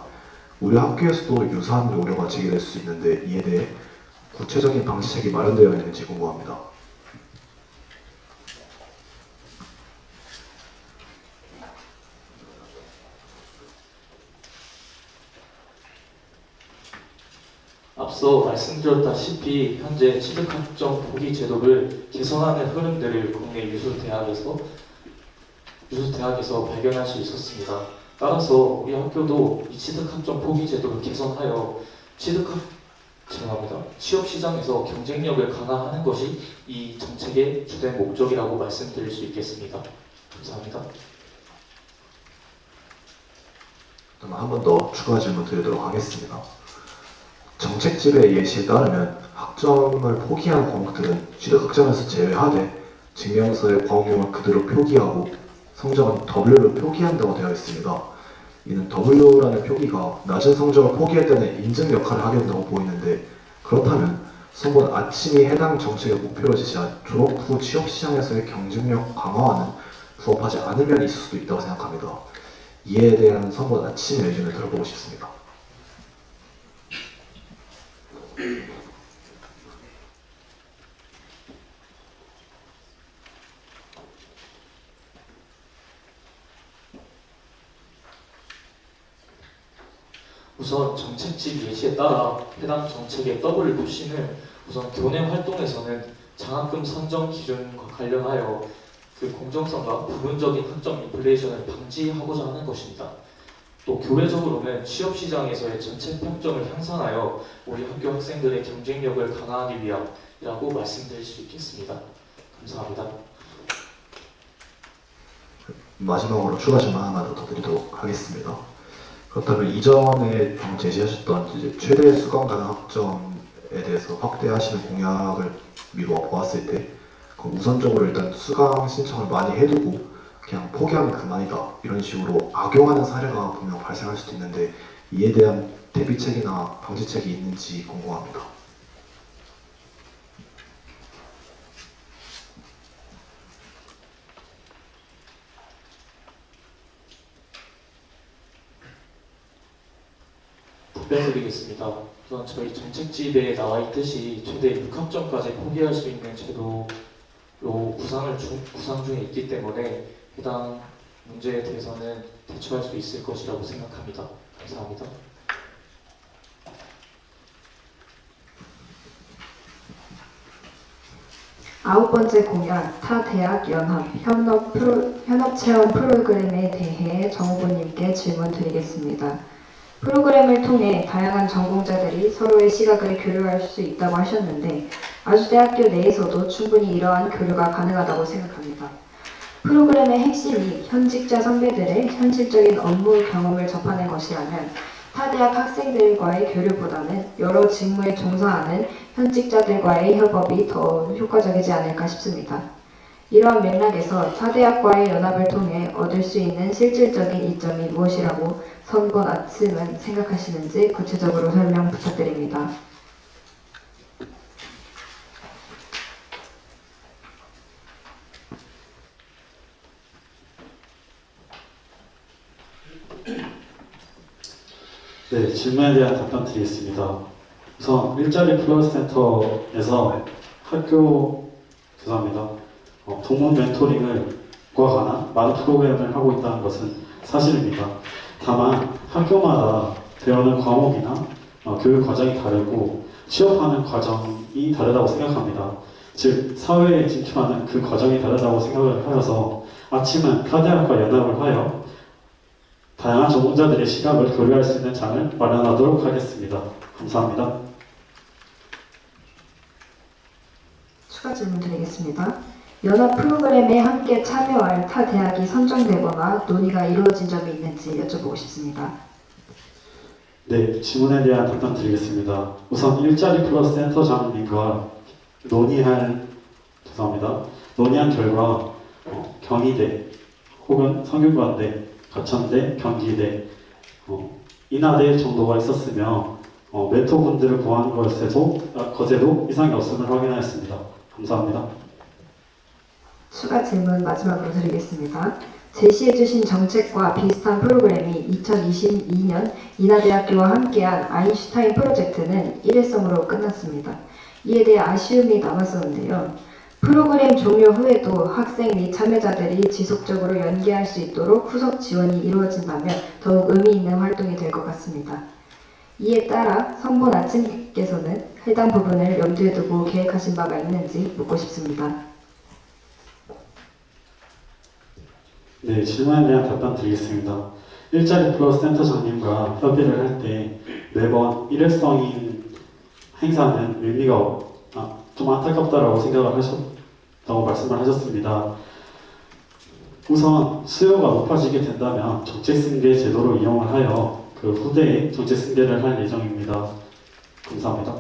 우리 학교에서도 유사한 우려가 제기될 수 있는데 이에 대해 구체적인 방지책이 마련되어 있는지 궁금합니다. 앞서 말씀드렸다시피 현재 취득학점 포기 제도를 개선하는 흐름들을 국내 유수대학에서 발견할 수 있었습니다. 따라서 우리 학교도 이 취득학점 포기 제도를 개선하여 취업 시장에서 경쟁력을 강화하는 것이 이 정책의 주된 목적이라고 말씀드릴 수 있겠습니다. 감사합니다. 한 번 더 추가 질문 드리도록 하겠습니다. 정책집의 예시에 따르면 학점을 포기한 과목들은 취득학점에서 제외하되 증명서의 과목명을 그대로 표기하고 성적은 W를 표기한다고 되어 있습니다. 이는 W라는 표기가 낮은 성적을 포기할 때는 인증 역할을 하게 된다고 보이는데, 그렇다면 선본 아침이 해당 정책의 목표로 제시한 졸업 후 취업시장에서의 경쟁력 강화와는 부합하지 않은 면이 있을 수도 있다고 생각합니다. 이에 대한 선본 아침의 의견을 들어보고 싶습니다. 우선 정책집 예시에 따라 해당 정책의 더블 푸시는 우선 교내 활동에서는 장학금 선정 기준과 관련하여 그 공정성과 부분적인 학점 인플레이션을 방지하고자 하는 것입니다. 또 교외적으로는 취업 시장에서의 전체 평점을 향상하여 우리 학교 학생들의 경쟁력을 강화하기 위함이라고 말씀드릴 수 있겠습니다. 감사합니다. 마지막으로 추가 질문 하나 더 드리도록 하겠습니다. 그렇다면 이전에 제시하셨던 이제 최대 수강 가능 학점에 대해서 확대하시는 공약을 미루어 보았을 때, 우선적으로 일단 수강 신청을 많이 해두고 그냥 포기하면 그만이다, 이런 식으로 악용하는 사례가 분명 발생할 수도 있는데 이에 대한 대비책이나 방지책이 있는지 궁금합니다. 답변드리겠습니다. 우선 저희 정책집에 나와 있듯이 최대 6학점까지 포기할 수 있는 제도로 구상 중에 있기 때문에 해당 문제에 대해서는 대처할 수 있을 것이라고 생각합니다. 감사합니다. 아홉 번째 공약, 타 대학 연합 현업 체험 프로그램에 대해 정 후보님께 질문 드리겠습니다. 프로그램을 통해 다양한 전공자들이 서로의 시각을 교류할 수 있다고 하셨는데 아주대학교 내에서도 충분히 이러한 교류가 가능하다고 생각합니다. 프로그램의 핵심이 현직자 선배들의 현실적인 업무 경험을 접하는 것이라면 타대학 학생들과의 교류보다는 여러 직무에 종사하는 현직자들과의 협업이 더 효과적이지 않을까 싶습니다. 이러한 맥락에서 타대학과의 연합을 통해 얻을 수 있는 실질적인 이점이 무엇이라고 선본 아침은 생각하시는지 구체적으로 설명 부탁드립니다. 네, 질문에 대한 답변 드리겠습니다. 우선 일자리 플러스 센터에서 죄송합니다. 동문 멘토링과 관한 많은 프로그램을 하고 있다는 것은 사실입니다. 다만 학교마다 배우는 과목이나 교육 과정이 다르고 취업하는 과정이 다르다고 생각합니다. 즉 사회에 진출하는 그 과정이 다르다고 생각을 하여서 아침은 타대학과 연합을 하여 다양한 전공자들의 시각을 교류할 수 있는 장을 마련하도록 하겠습니다. 감사합니다. 추가 질문 드리겠습니다. 연합 프로그램에 함께 참여할 타 대학이 선정되거나 논의가 이루어진 점이 있는지 여쭤보고 싶습니다. 네, 질문에 대한 답변 드리겠습니다. 우선 일자리 플러스 센터장님과 논의한 결과 경희대 혹은 성균관대, 가천대, 경기대, 인하대 정도가 있었으며 멘토분들을 구하는 것에도 이상이 없음을 확인하였습니다. 감사합니다. 추가 질문 마지막으로 드리겠습니다. 제시해주신 정책과 비슷한 프로그램이 2022년 인하대학교와 함께한 아인슈타인 프로젝트는 일회성으로 끝났습니다. 이에 대해 아쉬움이 남았었는데요. 프로그램 종료 후에도 학생 및 참여자들이 지속적으로 연계할 수 있도록 후속 지원이 이루어진다면 더욱 의미 있는 활동이 될 것 같습니다. 이에 따라 선본 아침께서는 해당 부분을 염두에 두고 계획하신 바가 있는지 묻고 싶습니다. 네, 질문에 대한 답변 드리겠습니다. 일자리 플러스 센터장님과 협의를 할 때 매번 일회성인 행사는 의미가 좀 안타깝다라고 생각을 하셨다고 말씀을 하셨습니다. 우선 수요가 높아지게 된다면 정책승계 제도를 이용을 하여 그 후대에 정책승계를 할 예정입니다. 감사합니다.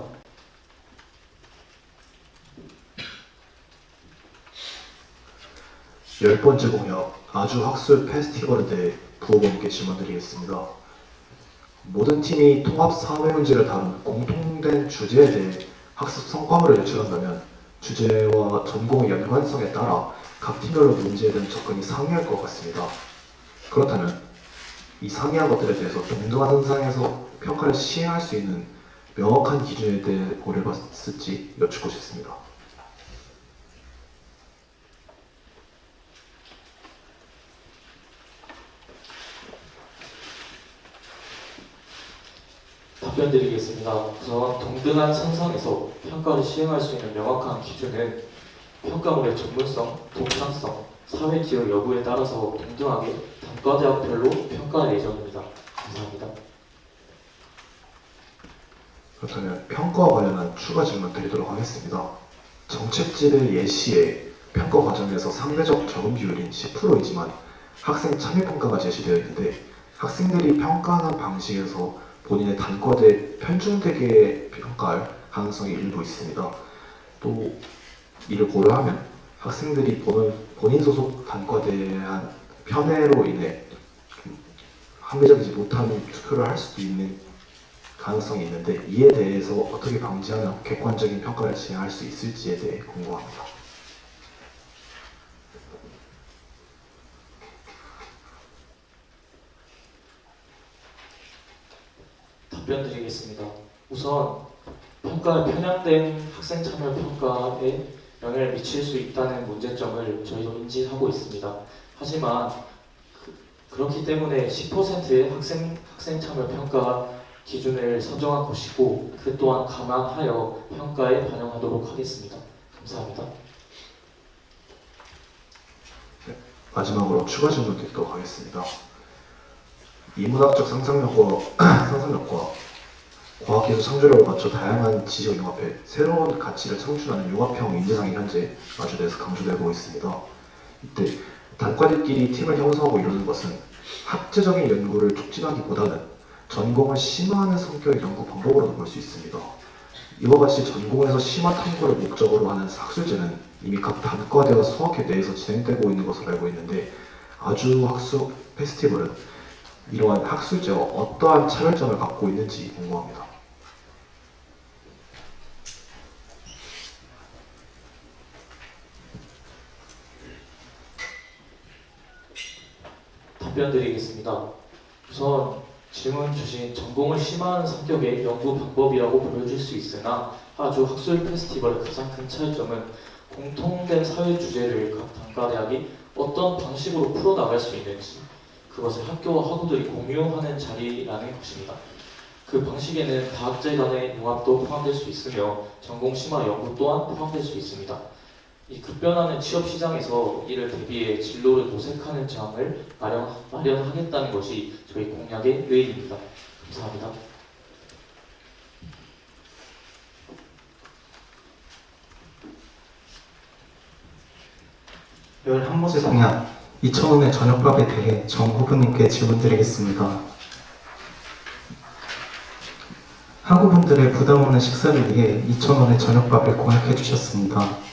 열 번째 공약, 아주학술 페스티벌에 대해 부호분께 질문드리겠습니다. 모든 팀이 통합 사회 문제를 다룬 공통된 주제에 대해 학습 성과물을 제출한다면 주제와 전공의 연관성에 따라 각 팀별로 문제에 대한 접근이 상이할 것 같습니다. 그렇다면 이 상이한 것들에 대해서 동등한 선상에서 평가를 시행할 수 있는 명확한 기준에 대해 고려해봤을지 여쭙고 싶습니다. 답변 드리겠습니다. 우선 동등한 선상에서 평가를 시행할 수 있는 명확한 기준은 평가물의 전문성, 독창성, 사회 기여 여부에 따라서 동등하게 단과대학별로 평가할 예정입니다. 감사합니다. 그렇다면 평가와 관련한 추가 질문 드리도록 하겠습니다. 정책집의 예시에 평가 과정에서 상대적 적응 비율인 10%이지만 학생 참여 평가가 제시되어 있는데 학생들이 평가하는 방식에서 본인의 단과대에 편중되게 평가할 가능성이 일부 있습니다. 또 이를 고려하면 학생들이 본인 소속 단과대에 대한 편애로 인해 합리적이지 못한 투표를 할 수도 있는 가능성이 있는데 이에 대해서 어떻게 방지하면 객관적인 평가를 진행할 수 있을지에 대해 궁금합니다. 답변 드리겠습니다. 우선 평가에 편향된 학생 참여 평가에 영향을 미칠 수 있다는 문제점을 저희도 인지하고 있습니다. 하지만 그렇기 때문에 10%의 학생 참여 평가 기준을 선정한 것이고 그 또한 감안하여 평가에 반영하도록 하겠습니다. 감사합니다. 마지막으로 추가 질문 드리도록 하겠습니다. 이문학적 상상력과 과학기술 창조력을 갖춰 다양한 지식을 융합해 새로운 가치를 창출하는 융합형 인재상이 현재 아주대에서 강조되고 있습니다. 이때 단과대끼리 팀을 형성하고 이루는 것은 학제적인 연구를 촉진하기보다는 전공을 심화하는 성격의 연구 방법으로 볼 수 있습니다. 이와 같이 전공에서 심화 탐구를 목적으로 하는 학술제는 이미 각 단과대와 수학회 내에서 진행되고 있는 것으로 알고 있는데 아주학술 페스티벌은 이러한 학술제와 어떠한 차별점을 갖고 있는지 궁금합니다. 답변 드리겠습니다. 우선 질문 주신 전공을 심화하는 성격의 연구 방법이라고 보여줄 수 있으나 아주 학술 페스티벌의 가장 큰 차이점은 공통된 사회 주제를 각 단과대학이 어떤 방식으로 풀어나갈 수 있는지 그것을 학교와 학우들이 공유하는 자리라는 것입니다. 그 방식에는 다학제 간의 융합도 포함될 수 있으며 전공 심화 연구 또한 포함될 수 있습니다. 이 급변하는 취업 시장에서 이를 대비해 진로를 모색하는 장을 마련하겠다는 것이 저희 공약의 의의입니다. 감사합니다. 11번째 공약 2,000원의 저녁밥에 대해 정 후보님께 질문드리겠습니다. 학우분들의 부담 없는 식사를 위해 2,000원의 저녁밥을 공약해 주셨습니다.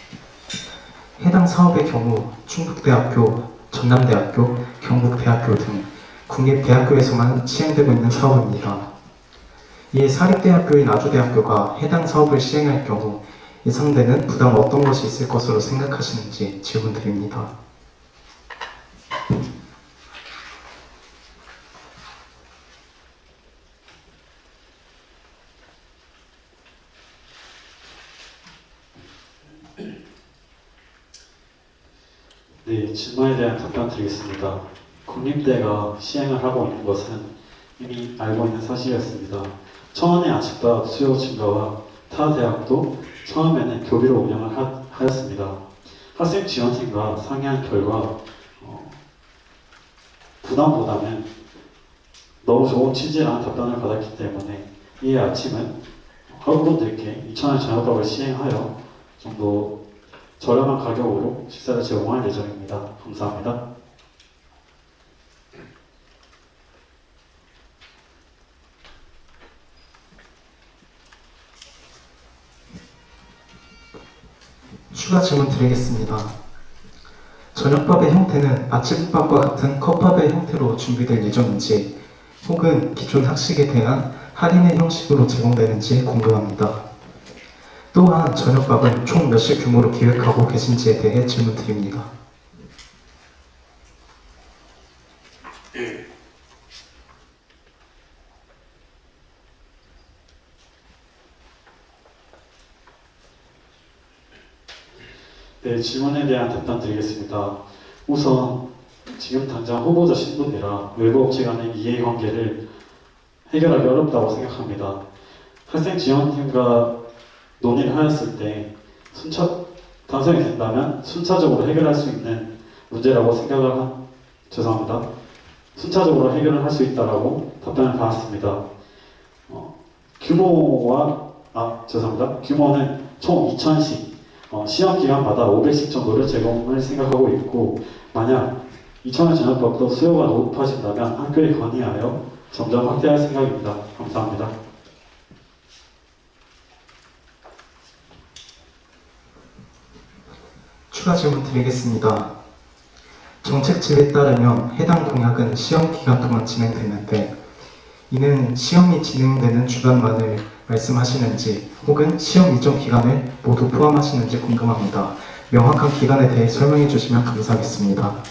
해당 사업의 경우 충북대학교, 전남대학교, 경북대학교 등 국립대학교에서만 시행되고 있는 사업입니다. 이에 사립대학교인 아주대학교가 해당 사업을 시행할 경우 예상되는 부담 어떤 것이 있을 것으로 생각하시는지 질문드립니다. 네, 질문에 대한 답변 드리겠습니다. 국립대가 시행을 하고 있는 것은 이미 알고 있는 사실이었습니다. 청원의 아침밥 수요 증가와 타 대학도 처음에는 교비로 운영을 하였습니다. 학생 지원팀과 상의한 결과 부담보다는 너무 좋은 취지라는 답변을 받았기 때문에 이에 아침은 학우분들께 2,000원 저녁밥을 시행하여 좀 더 저렴한 가격으로 식사를 제공할 예정입니다. 감사합니다. 추가 질문 드리겠습니다. 저녁밥의 형태는 아침밥과 같은 컵밥의 형태로 준비될 예정인지 혹은 기존 학식에 대한 할인의 형식으로 제공되는지 궁금합니다. 또한 저녁밥은 총 몇 실 규모로 기획하고 계신지에 대해 질문드립니다. 네, 질문에 대한 답변 드리겠습니다. 우선 지금 당장 후보자 신분이라 외부 업체 간의 이해관계를 해결하기 어렵다고 생각합니다. 학생 지원팀과 논의를 하였을 때 단성이 된다면 순차적으로 해결할 수 있는 문제라고 죄송합니다. 순차적으로 해결을 할 수 있다라고 답변을 받았습니다. 규모는 총 2,000씩 시험 기간마다 500씩 정도를 제공을 생각하고 있고 만약 2,000원 저녁밥도 수요가 높아진다면 학교에 건의하여 점점 확대할 생각입니다. 감사합니다. 추가 질문 드리겠습니다. 정책집에 따르면 해당 공약은 시험 기간 동안 진행되는데 이는 시험이 진행되는 주간만을 말씀하시는지 혹은 시험 이전 기간을 모두 포함하시는지 궁금합니다. 명확한 기간에 대해 설명해 주시면 감사하겠습니다.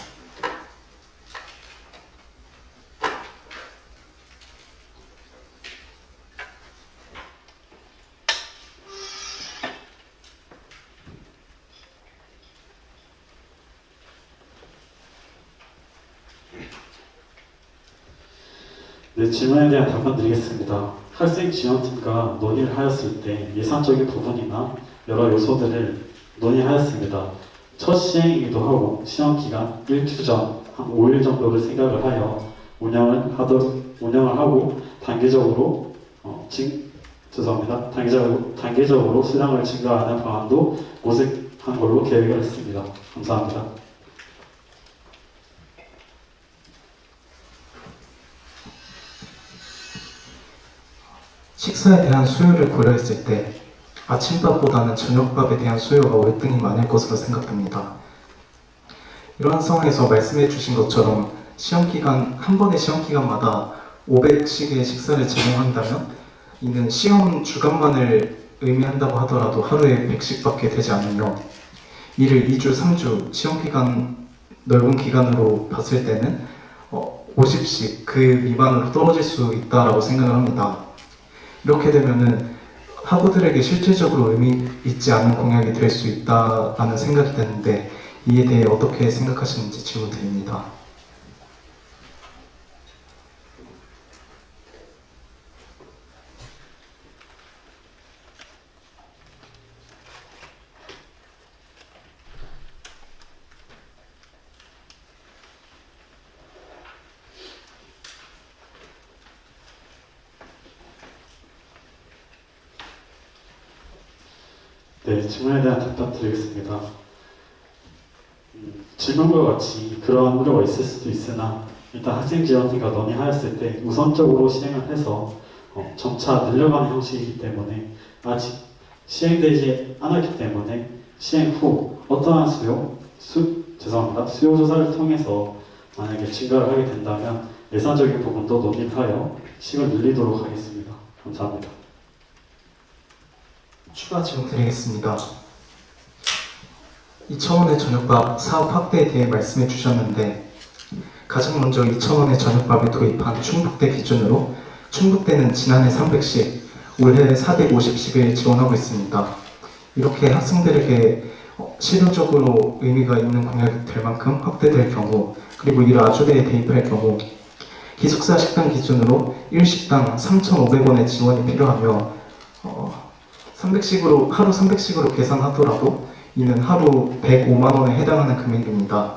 네, 질문에 대한 답변 드리겠습니다. 학생 지원팀과 논의를 하였을 때 예산적인 부분이나 여러 요소들을 논의하였습니다. 첫 시행이기도 하고 시험 기간 1주 전, 한 5일 정도를 생각을 하여 운영을 하고 단계적으로 단계적으로 수량을 증가하는 방안도 모색한 걸로 계획을 했습니다. 감사합니다. 식사에 대한 수요를 고려했을 때 아침밥보다는 저녁밥에 대한 수요가 월등히 많을 것으로 생각됩니다. 이러한 상황에서 말씀해 주신 것처럼 한 번의 시험 기간마다 500씩의 식사를 제공한다면 이는 시험 주간만을 의미한다고 하더라도 하루에 100씩밖에 되지 않으며 이를 2주, 3주 시험 기간 넓은 기간으로 봤을 때는 50 450씩 그 미만으로 떨어질 수 있다라고 생각을 합니다. 이렇게 되면은 학우들에게 실질적으로 의미 있지 않은 공약이 될 수 있다라는 생각이 드는데 이에 대해 어떻게 생각하시는지 질문 드립니다. 네, 질문에 대한 답변 드리겠습니다. 질문과 같이 그러한 우려가 있을 수도 있으나 일단 학생 지원팀과 논의하였을 때 우선적으로 시행을 해서 점차 늘려가는 형식이기 때문에 아직 시행되지 않았기 때문에 시행 후 어떠한 수요 조사를 통해서 만약에 증가를 하게 된다면 예산적인 부분도 논의를 하여 시간을 늘리도록 하겠습니다. 감사합니다. 추가 질문 드리겠습니다. 2,000원의 저녁밥 사업 확대에 대해 말씀해 주셨는데 가장 먼저 2,000원의 저녁밥을 도입한 충북대 기준으로 충북대는 지난해 300씩, 올해 450씩을 지원하고 있습니다. 이렇게 학생들에게 실효적으로 의미가 있는 공약이 될 만큼 확대될 경우, 그리고 이를 아주대에 대입할 경우 기숙사 식당 기준으로 1식당 3,500원의 지원이 필요하며 300씩으로 하루 300씩으로 계산하더라도 이는 하루 105만 원에 해당하는 금액입니다.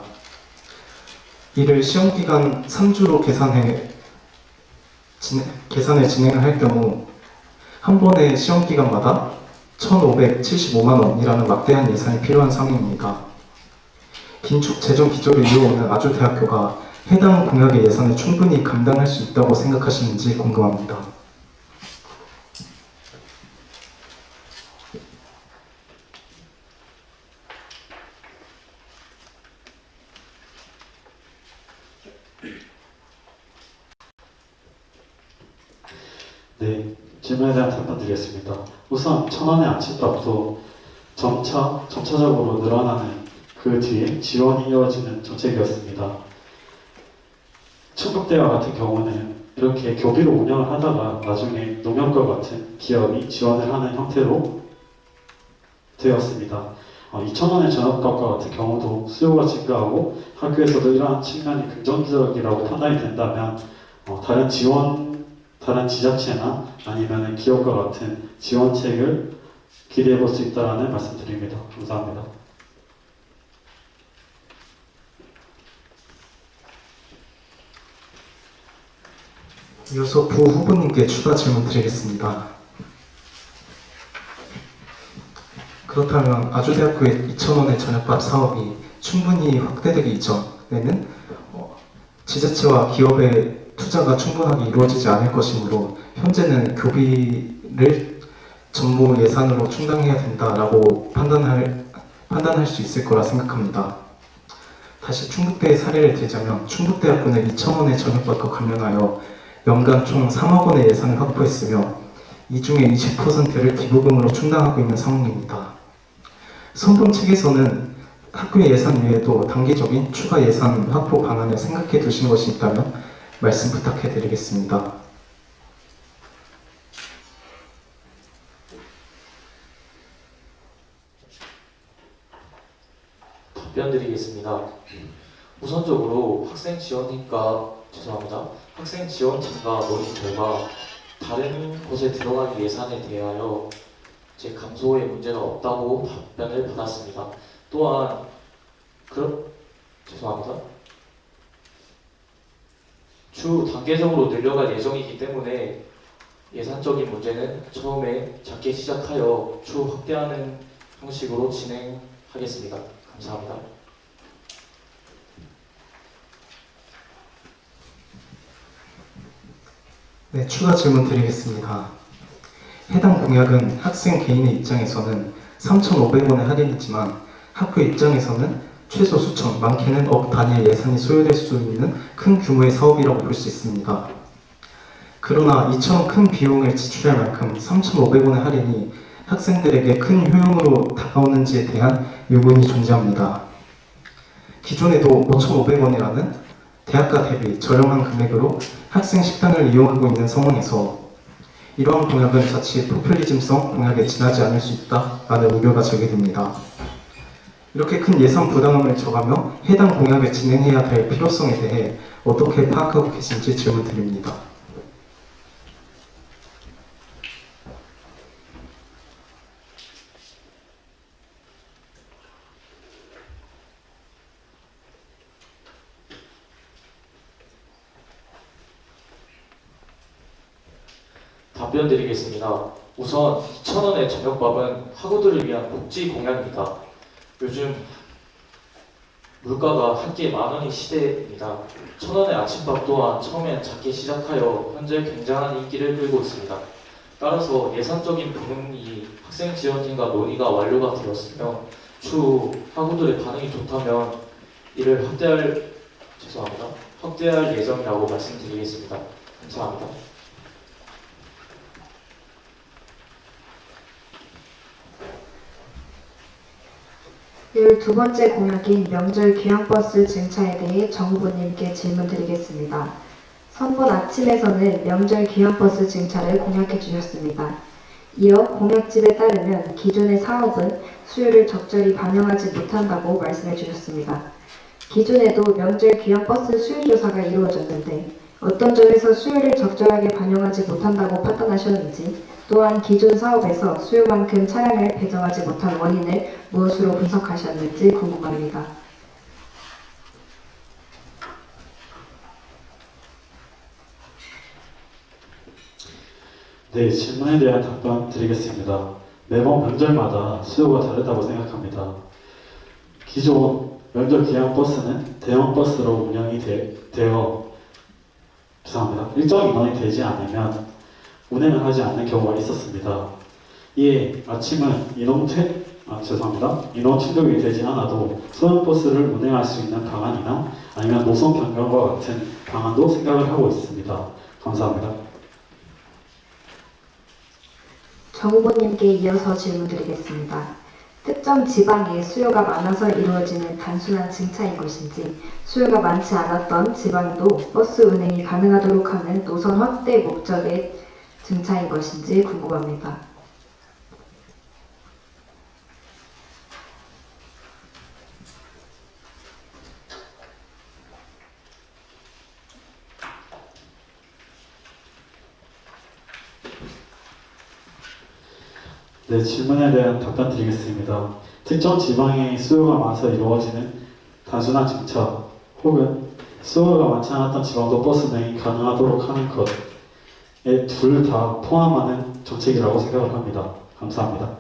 이를 시험기간 3주로 계산을 진행을 할 경우 한 번의 시험기간마다 1,575만 원이라는 막대한 예산이 필요한 상황입니다. 긴축 재정 기조를 이어오는 아주대학교가 해당 공약의 예산을 충분히 감당할 수 있다고 생각하시는지 궁금합니다. 네, 질문에 대한 답변 드리겠습니다. 우선 1,000원의 아침밥도 점차적으로 늘어나는 그 뒤에 지원이 이어지는 정책이었습니다. 충북대와 같은 경우는 이렇게 교비로 운영을 하다가 나중에 농협과 같은 기업이 지원을 하는 형태로 되었습니다. 2,000원의 저녁밥과 같은 경우도 수요가 증가하고 학교에서도 이러한 측면이 긍정적이라고 판단이 된다면 다른 지자체나 아니면 기업과 같은 지원책을 기대해 볼 수 있다는 말씀드립니다. 감사합니다. 이어서 부 후보님께 추가 질문 드리겠습니다. 그렇다면 아주대학교의 2,000원의 저녁밥 사업이 충분히 확대되기 이전에는 지자체와 기업의 투자가 충분하게 이루어지지 않을 것이므로 현재는 교비를 전부 예산으로 충당해야 된다라고 판단할 수 있을 거라 생각합니다. 다시 충북대의 사례를 들자면 충북대학교는 2,000원의 저녁밥과 관련하여 연간 총 3억 원의 예산을 확보했으며 이 중에 20%를 기부금으로 충당하고 있는 상황입니다. 선봉 측에서는 학교 예산 외에도 단기적인 추가 예산 확보 방안을 생각해 두신 것이 있다면 말씀 부탁해 드리겠습니다. 답변 드리겠습니다. 우선적으로 학생 지원팀과 논의 결과 다른 곳에 들어갈 예산에 대하여 감소의 문제가 없다고 답변을 받았습니다. 또한 추후 단계적으로 늘려갈 예정이기 때문에 예산적인 문제는 처음에 작게 시작하여 추후 확대하는 형식으로 진행하겠습니다. 감사합니다. 네, 추가 질문 드리겠습니다. 해당 공약은 학생 개인의 입장에서는 3,500원의 할인이지만 학교 입장에서는 최소 수천, 많게는 억 단위의 예산이 소요될 수 있는 큰 규모의 사업이라고 볼 수 있습니다. 그러나 이처럼 큰 비용을 지출할 만큼 3,500원의 할인이 학생들에게 큰 효용으로 다가오는지에 대한 의문이 존재합니다. 기존에도 5,500원이라는 대학가 대비 저렴한 금액으로 학생 식단을 이용하고 있는 상황에서 이러한 공약은 자칫 포퓰리즘성 공약에 지나지 않을 수 있다라는 우려가 제기됩니다. 이렇게 큰 예산 부담감을 져가며 해당 공약을 진행해야 될 필요성에 대해 어떻게 파악하고 계신지 질문드립니다. 답변 드리겠습니다. 우선 2,000원의 저녁밥은 학우들을 위한 복지 공약입니다. 요즘 물가가 한 끼에 10,000원이 시대입니다. 1,000원의 아침밥 또한 처음엔 작게 시작하여 현재 굉장한 인기를 끌고 있습니다. 따라서 예산적인 부분이 학생 지원팀과 논의가 완료가 되었으며 추후 학우들의 반응이 좋다면 이를 확대할 예정이라고 말씀드리겠습니다. 감사합니다. 12번째 공약인 명절 귀향버스 증차에 대해 정 후보님께 질문드리겠습니다. 선본 아침에서는 명절 귀향버스 증차를 공약해 주셨습니다. 이어 공약집에 따르면 기존의 사업은 수요를 적절히 반영하지 못한다고 말씀해 주셨습니다. 기존에도 명절 귀향버스 수요조사가 이루어졌는데 어떤 점에서 수요를 적절하게 반영하지 못한다고 판단하셨는지, 또한 기존 사업에서 수요만큼 차량을 배정하지 못한 원인을 무엇으로 분석하셨는지 궁금합니다. 네, 질문에 대한 답변 드리겠습니다. 매번 명절마다 수요가 다르다고 생각합니다. 기존 명절 귀향 버스는 대형 버스로 운영이 되어 일정 인원이 되지 않으면 운행을 하지 않는 경우가 있었습니다. 이에 아침은 인원 충족이 되지 않아도 소형 버스를 운행할 수 있는 방안이나 아니면 노선 변경과 같은 방안도 생각을 하고 있습니다. 감사합니다. 정 후보님께 이어서 질문드리겠습니다. 특정 지방에 수요가 많아서 이루어지는 단순한 증차인 것인지, 수요가 많지 않았던 지방도 버스 운행이 가능하도록 하는 노선 확대 목적의 증차인 것인지 궁금합니다. 네, 질문에 대한 답변 드리겠습니다. 특정 지방에 수요가 많아서 이루어지는 단순한 증차 혹은 수요가 많지 않았던 지방도 버스 운행이 가능하도록 하는 것에 둘 다 포함하는 정책이라고 생각을 합니다. 감사합니다.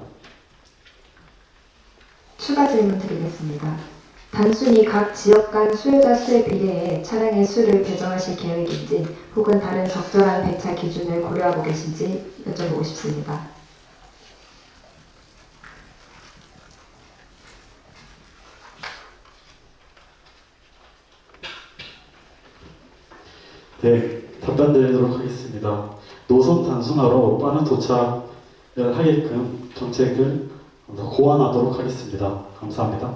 추가 질문 드리겠습니다. 단순히 각 지역 간 수요자 수에 비례해 차량의 수를 배정하실 계획인지, 혹은 다른 적절한 배차 기준을 고려하고 계신지 여쭤보고 싶습니다. 네, 답변 드리도록 하겠습니다. 노선 단순화로 빠른 도착을 하게끔 정책을 고안하도록 하겠습니다. 감사합니다.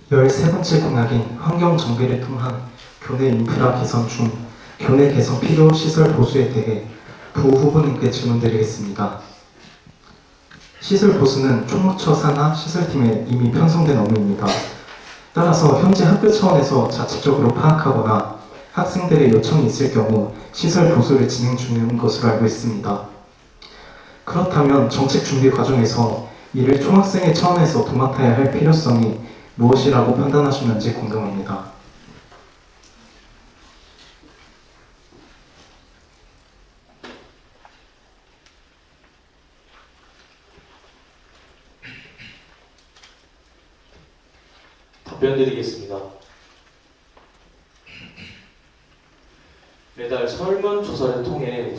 13번째 공약인 환경 정비를 통한 교내 인프라 개선 중 교내 개선 필요 시설 보수에 대해 부 후보님께 질문드리겠습니다. 시설 보수는 총무처 산하 시설팀에 이미 편성된 업무입니다. 따라서 현재 학교 차원에서 자체적으로 파악하거나 학생들의 요청이 있을 경우 시설 보수를 진행 중인 것으로 알고 있습니다. 그렇다면 정책 준비 과정에서 이를 총학생의 차원에서 도맡아야 할 필요성이 무엇이라고 판단하시는지 궁금합니다. 답변드리겠습니다. 매달 설문조사를 통해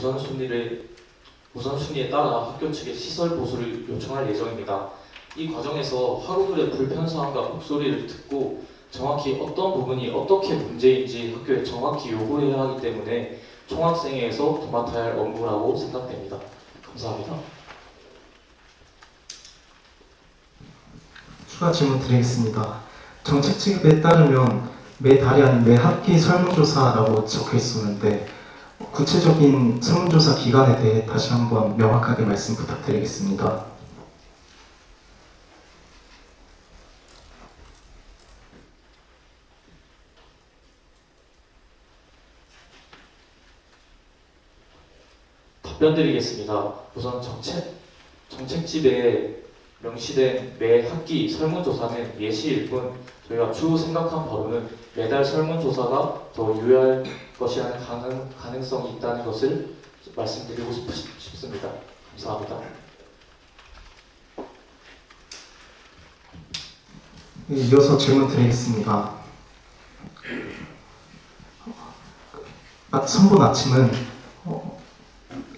우선순위에 따라 학교 측에 시설 보수를 요청할 예정입니다. 이 과정에서 학우들의 불편사항과 목소리를 듣고 정확히 어떤 부분이 어떻게 문제인지 학교에 정확히 요구해야 하기 때문에 총학생회에서 도맡아야 할 업무라고 생각됩니다. 감사합니다. 추가 질문 드리겠습니다. 정책집에 따르면 매 달이 아닌 매 학기 설문조사라고 적혀 있었는데 구체적인 설문조사 기간에 대해 다시 한번 명확하게 말씀 부탁드리겠습니다. 답변드리겠습니다. 우선 정책집에 명시된 매 학기 설문조사는 예시일 뿐 저희가 추후 생각한 바로는 매달 설문조사가 더 유효할 것이라는 가능성이 있다는 것을 말씀드리고 싶습니다. 감사합니다. 이어서 질문 드리겠습니다. 선본 아침은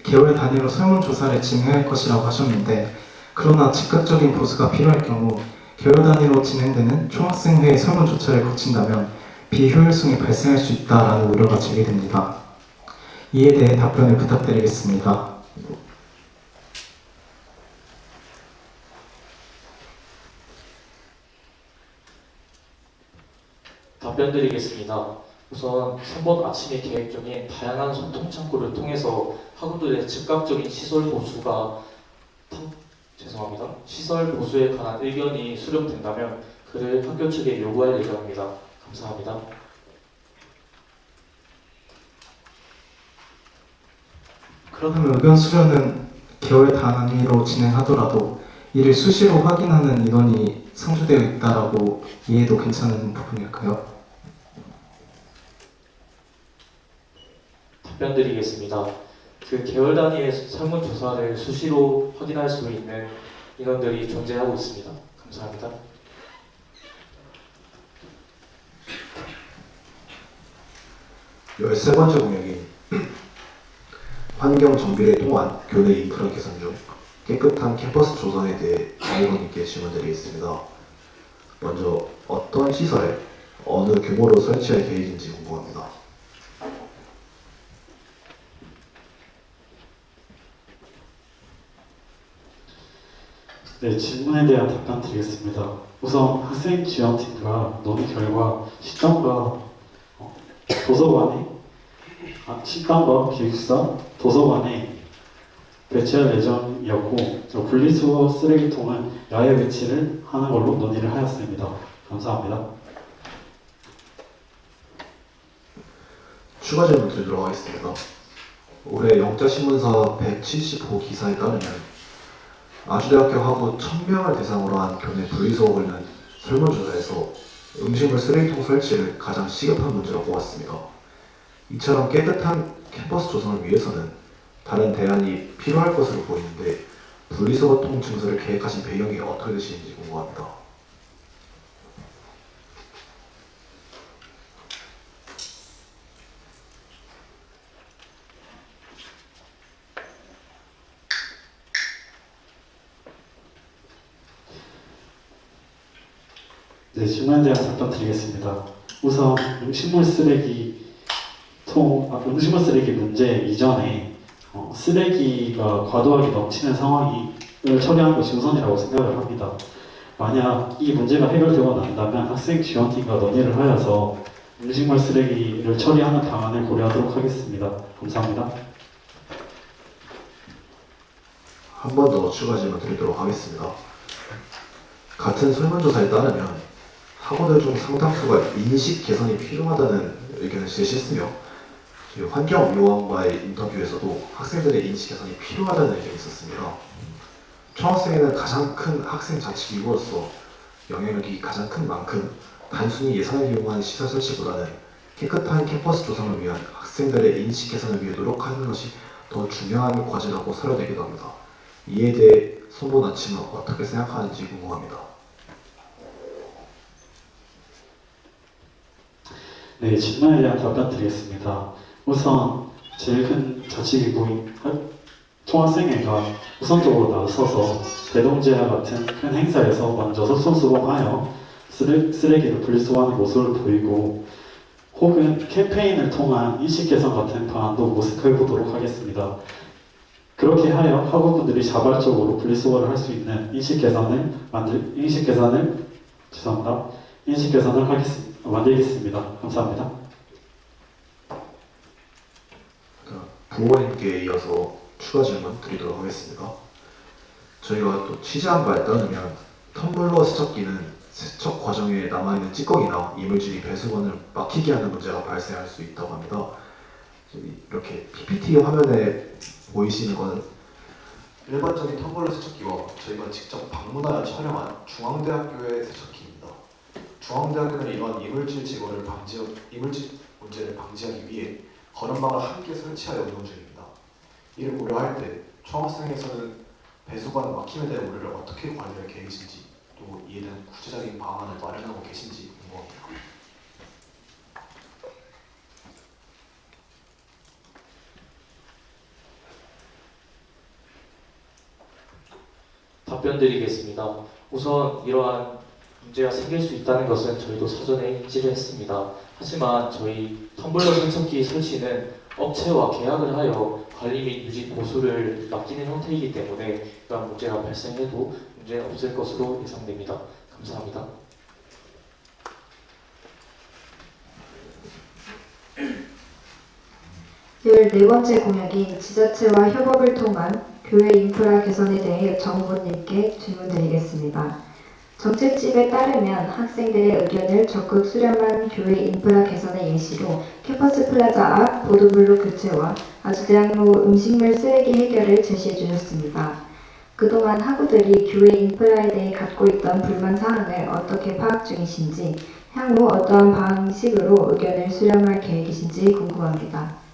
개월 단위로 설문조사를 진행할 것이라고 하셨는데 그러나 즉각적인 보수가 필요할 경우 개월 단위로 진행되는 총학생회의 설문조사를 거친다면 비효율성이 발생할 수 있다라는 우려가 제기됩니다. 이에 대해 답변을 부탁드리겠습니다. 답변드리겠습니다. 우선 선본 아침에 계획 중인 다양한 소통 창구를 통해서 학우들의 즉각적인 시설 보수에 관한 의견이 수렴된다면 그를 학교 측에 요구할 예정입니다. 감사합니다. 그렇다면 의견 수렴은 개월 단위로 진행하더라도 이를 수시로 확인하는 인원이 상주되어 있다라고 이해도 괜찮은 부분일까요? 답변드리겠습니다. 그 개월 단위의 설문조사를 수시로 확인할 수 있는 인원들이 존재하고 있습니다. 감사합니다. 열세 번째 공약인 환경 정비를 통한 교내 인프라 개선 중 깨끗한 캠퍼스 조성에 대해 장의원님께 질문드리겠습니다. 먼저 어떤 시설에 어느 규모로 설치할 계획인지 궁금합니다. 네, 질문에 대한 답변 드리겠습니다. 우선 학생 지원팀과 논의 결과 식당과 기숙사, 도서관에 배치할 예정이었고 분리수거 쓰레기통은 야외 배치를 하는 걸로 논의를 하였습니다. 감사합니다. 추가 질문 드리도록 하겠습니다. 올해 영자신문사 175 기사에 따르면 아주대학교 학우 1000명을 대상으로 한 교내 분리수거 관련 설문조사에서 음식물 쓰레기통 설치를 가장 시급한 문제로 꼽았습니다. 이처럼 깨끗한 캠퍼스 조성을 위해서는 다른 대안이 필요할 것으로 보이는데 분리수거통 증설을 계획하신 배경이 어떻게 되시는지 궁금합니다. 네, 질문에 대한 답변 드리겠습니다. 우선 음식물 쓰레기 문제 이전에 쓰레기가 과도하게 넘치는 상황을 처리하는 것이 우선이라고 생각을 합니다. 만약 이 문제가 해결되고 난다면 학생 지원팀과 논의를 하여서 음식물 쓰레기를 처리하는 방안을 고려하도록 하겠습니다. 감사합니다. 한 번 더 추가 질문 드리도록 하겠습니다. 같은 설문조사에 따르면 학우들 중 상당수가 인식 개선이 필요하다는 의견을 제시했으며 저희 환경위원과의 인터뷰에서도 학생들의 인식 개선이 필요하다는 의견이 있었습니다. 총학생회는 가장 큰 학생 자치기구로서 영향력이 가장 큰 만큼 단순히 예산을 이용한 시설 설치보다는 깨끗한 캠퍼스 조성을 위한 학생들의 인식 개선을 위해 노력하는 것이 더 중요한 과제라고 사료되기도 합니다. 이에 대해 선본 아침은 어떻게 생각하는지 궁금합니다. 네, 질문에 대한 답변 드리겠습니다. 우선 제일 큰 자치기구인 총학생회가 우선적으로 나서서 대동제와 같은 큰 행사에서 먼저 솔선수범하여 쓰레기를 분리수거하는 모습을 보이고 혹은 캠페인을 통한 인식 개선 같은 방안도 모색해 보도록 하겠습니다. 그렇게 하여 학우분들이 자발적으로 분리수거를 할 수 있는 인식 개선을 죄송합니다. 인식 개선을 만들겠습니다. 감사합니다. 부모님께 이어서 추가 질문 드리도록 하겠습니다. 저희가 또 취재한 바에 따르면 텀블러 세척기는 세척 과정에 남아있는 찌꺼기나 이물질이 배수관을 막히게 하는 문제가 발생할 수 있다고 합니다. 이렇게 PPT 화면에 보이시는 것은 일반적인 텀블러 세척기와 저희가 직접 방문하여 촬영한 중앙대학교의 세척기입니다. 중앙대학교는 이러한 이물질 문제를 방지하기 위해 거름망을 함께 설치하여 운영 중입니다. 이를 고려할 때 총학생회에서는 배수관 막힘에 대한 우려를 어떻게 관리할 계획이신지, 또 이에 대한 구체적인 방안을 마련하고 계신지 궁금합니다. 답변 드리겠습니다. 우선 이러한 문제가 생길 수 있다는 것은 저희도 사전에 인지를 했습니다. 하지만 저희 텀블러 세척기 설치는 업체와 계약을 하여 관리 및 유지 보수를 맡기는 형태이기 때문에 이러한 문제가 발생해도 문제는 없을 것으로 예상됩니다. 감사합니다. 네 번째 공약인 지자체와 협업을 통한 교회 인프라 개선에 대해 정부님께 질문드리겠습니다. 정책집에 따르면 학생들의 의견을 적극 수렴한 교회 인프라 개선의 예시로 캠퍼스 플라자 앞 보도블록 교체와 아주대학로 음식물 쓰레기 해결을 제시해 주셨습니다. 그동안 학우들이 교회 인프라에 대해 갖고 있던 불만 사항을 어떻게 파악 중이신지, 향후 어떠한 방식으로 의견을 수렴할 계획이신지 궁금합니다.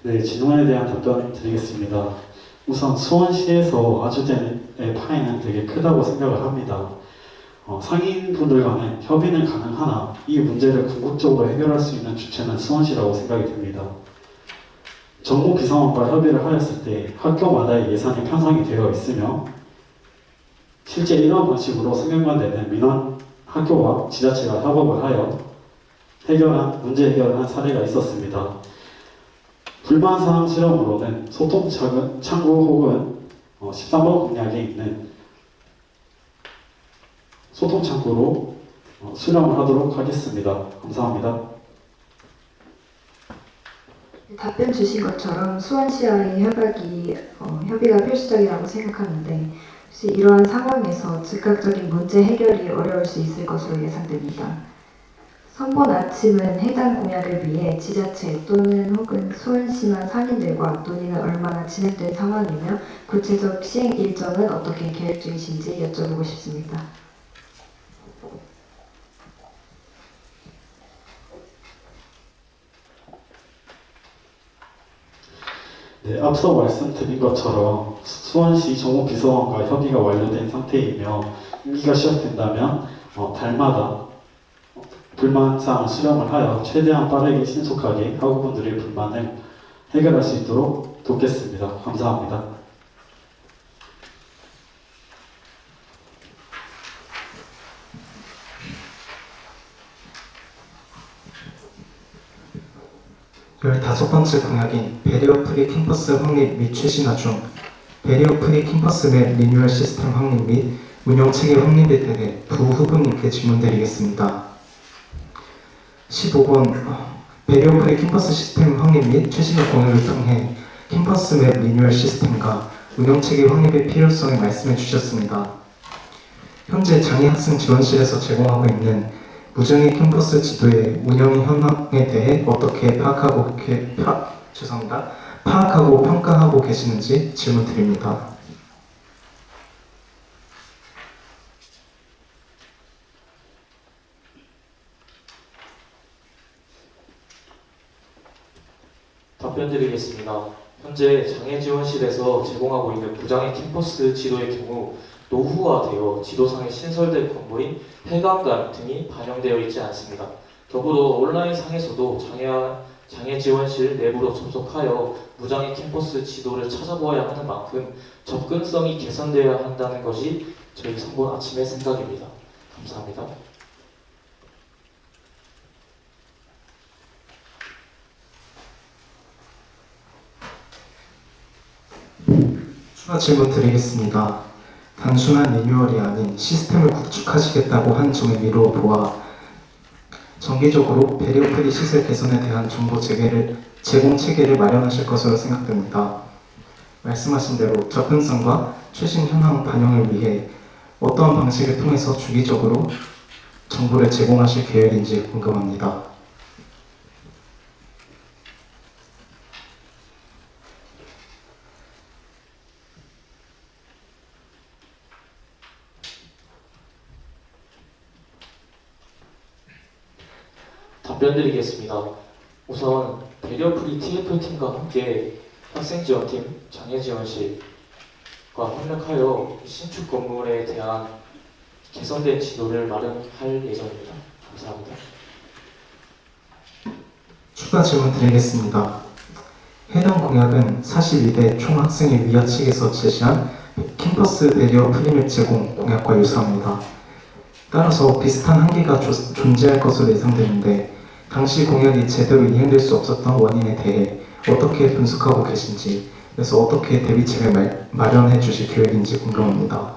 네, 질문에 대한 답변을 드리겠습니다. 우선 수원시에서 아주대의 파이는 되게 크다고 생각을 합니다. 상인분들 간에 협의는 가능하나 이 문제를 궁극적으로 해결할 수 있는 주체는 수원시라고 생각이 듭니다. 정부 비서관과 협의를 하였을 때 학교마다의 예산이 편성이 되어 있으며 실제 이러한 방식으로 상경관되는 민원 학교와 지자체가 협업을 하여 문제 해결을 한 사례가 있었습니다. 불만사항 수렴으로는 소통 창구 혹은 13번 공약에 있는 소통 창구로 수렴을 하도록 하겠습니다. 감사합니다. 답변 주신 것처럼 수원시와의 협의가 필수적이라고 생각하는데 혹시 이러한 상황에서 즉각적인 문제 해결이 어려울 수 있을 것으로 예상됩니다. 선본 아침은 해당 공약을 위해 지자체 또는 혹은 수원시나 상인들과 논의는 얼마나 진행된 상황이며 구체적 시행 일정은 어떻게 계획 중이신지 여쭤보고 싶습니다. 네, 앞서 말씀드린 것처럼 수원시 정무비서관과 협의가 완료된 상태이며 임기가 시작된다면 달마다 불만사항을 수렴을 하여 최대한 빠르게 신속하게 학우분들의 불만을 해결할 수 있도록 돕겠습니다. 감사합니다. 열다섯 번째 공약인 배리어 프리 캠퍼스 확립 및 최신화 중 배리어 프리 캠퍼스 내 리뉴얼 시스템 확립 및 운영 체계 확립에 대해 부 후보님께 질문드리겠습니다. 15번 배리어 프리 캠퍼스 시스템 확립 및 최신화 공약을 통해 캠퍼스 맵 리뉴얼 시스템과 운영 체계 확립의 필요성을 말씀해 주셨습니다. 현재 장애학생 지원실에서 제공하고 있는 무정의 캠퍼스 지도의 운영 현황에 대해 어떻게 파악하고 평가하고 계시는지 질문드립니다. 답변드리겠습니다. 현재 장애지원실에서 제공하고 있는 무장애 캠퍼스 지도의 경우 노후화되어 지도상에 신설될 건물인 폐광관 등이 반영되어 있지 않습니다. 더불어 온라인상에서도 장애지원실 내부로 접속하여 무장애 캠퍼스 지도를 찾아보아야 하는 만큼 접근성이 개선되어야 한다는 것이 저희 선본 아침의 생각입니다. 감사합니다. 추가 질문 드리겠습니다. 단순한 리뉴얼이 아닌 시스템을 구축하시겠다고 한 점을 미루어 보아 정기적으로 배리어 프리 시설 개선에 대한 정보 제공 체계를 마련하실 것으로 생각됩니다. 말씀하신 대로 접근성과 최신 현황 반영을 위해 어떠한 방식을 통해서 주기적으로 정보를 제공하실 계획인지 궁금합니다. 답변 드리겠습니다. 우선 배리어 프리 TF팀과 함께 학생지원팀, 장애지원실과 협력하여 신축 건물에 대한 개선된 지도를 마련할 예정입니다. 감사합니다. 추가 질문 드리겠습니다. 해당 공약은 42대 총학생회 위아 측에서 제시한 캠퍼스 배리어 프리맵 제공 공약과 유사합니다. 따라서 비슷한 한계가 존재할 것으로 예상되는데 당시 공약이 제대로 이행될 수 없었던 원인에 대해 어떻게 분석하고 계신지, 그래서 어떻게 대비책을 마련해 주실 계획인지 궁금합니다.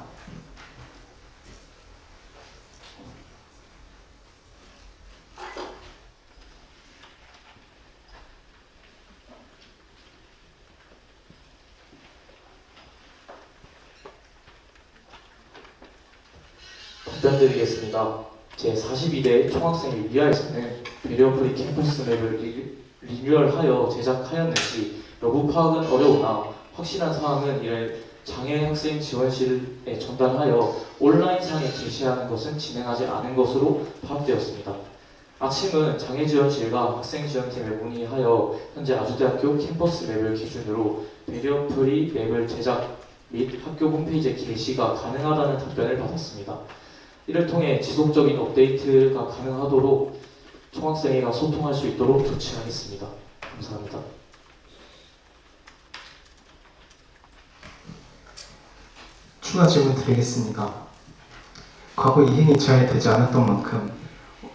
답변 드리겠습니다. 제42대 총학생회 위아에서는 배리어 프리 캠퍼스 맵을 리뉴얼하여 제작하였는지 여부 파악은 어려우나 확실한 사항은 이를 장애 학생 지원실에 전달하여 온라인상에 게시하는 것은 진행하지 않은 것으로 파악되었습니다. 아침은 장애지원실과 학생지원팀에 문의하여 현재 아주대학교 캠퍼스 맵을 기준으로 배리어 프리 맵을 제작 및 학교 홈페이지에 게시가 가능하다는 답변을 받았습니다. 이를 통해 지속적인 업데이트가 가능하도록 총학생회가 소통할 수 있도록 조치하겠습니다. 감사합니다. 추가 질문 드리겠습니다. 과거 이행이 잘 되지 않았던 만큼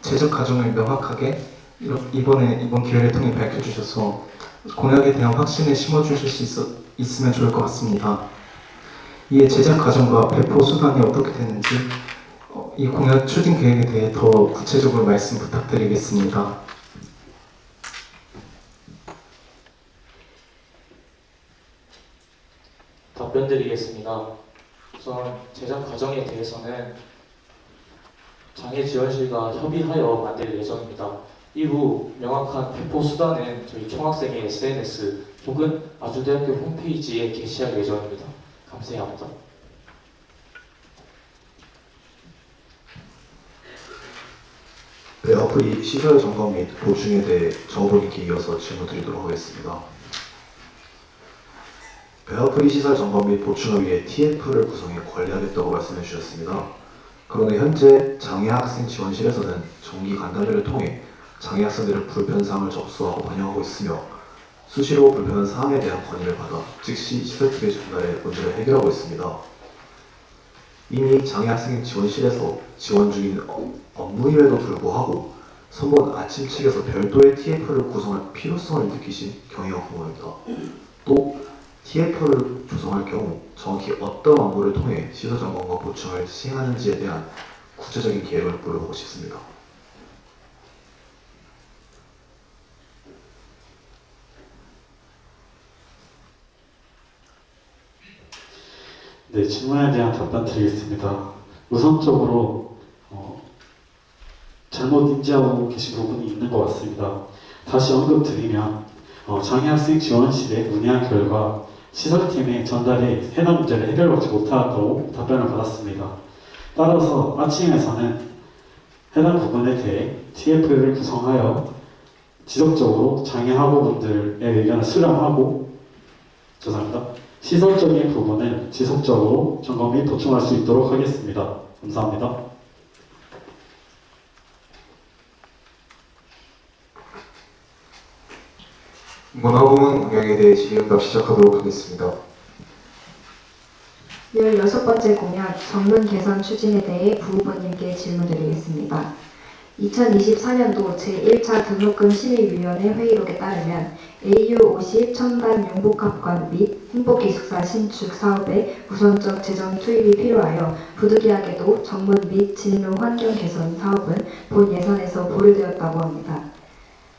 제작 과정을 명확하게 이번 기회를 통해 밝혀주셔서 공약에 대한 확신을 심어주실 수 있으면 좋을 것 같습니다. 이에 제작 과정과 배포 수단이 어떻게 되는지 이 공약 추진 계획에 대해 더 구체적으로 말씀 부탁드리겠습니다. 답변 드리겠습니다. 우선 제작 과정에 대해서는 장애지원실과 협의하여 만들 예정입니다. 이후 명확한 배포 수단은 저희 총학생의 SNS 혹은 아주대학교 홈페이지에 게시할 예정입니다. 감사합니다. 배리어 프리 시설 점검 및 보충에 대해 정보님께 이어서 질문 드리도록 하겠습니다. 배리어 프리 시설 점검 및 보충을 위해 TF를 구성해 관리하겠다고 말씀해 주셨습니다. 그러나 현재 장애 학생 지원실에서는 정기 간담회를 통해 장애 학생들의 불편 사항을 접수하고 반영하고 있으며 수시로 불편한 사항에 대한 건의를 받아 즉시 시설팀에 전달해 문제를 해결하고 있습니다. 이미 장애 학생 지원실에서 지원 중인 업무임에도 불구하고 선본 아침 측에서 별도의 TF를 구성할 필요성을 느끼신 경위가 궁금합니다. 또 TF를 조성할 경우 정확히 어떤 업무를 통해 시설 점검과 보충을 시행하는지에 대한 구체적인 계획을 물어보고 싶습니다. 네, 질문에 대한 답변 드리겠습니다. 우선적으로 잘못 인지하고 계신 부분이 있는 것 같습니다. 다시 언급드리면 장애학생 지원실에 문의한 결과 시설팀의 전달에 해당 문제를 해결받지 못하고 답변을 받았습니다. 따라서 아침에서는 해당 부분에 대해 TF를 구성하여 지속적으로 장애 학우분들의 의견을 수렴하고 시설적인 부분을 지속적으로 점검 및 보충할 수 있도록 하겠습니다. 감사합니다. 문화부문 공약에 대해 질의응답 시작하도록 하겠습니다. 16번째 공약 정문 개선 추진에 대해 부후보님께 질문드리겠습니다. 2024년도 제1차 등록금 심의위원회 회의록에 따르면 AU50 첨단 융복합관 및 행복기숙사 신축 사업에 우선적 재정 투입이 필요하여 부득이하게도 정문 및 진로 환경 개선 사업은 본 예산에서 보류되었다고 합니다.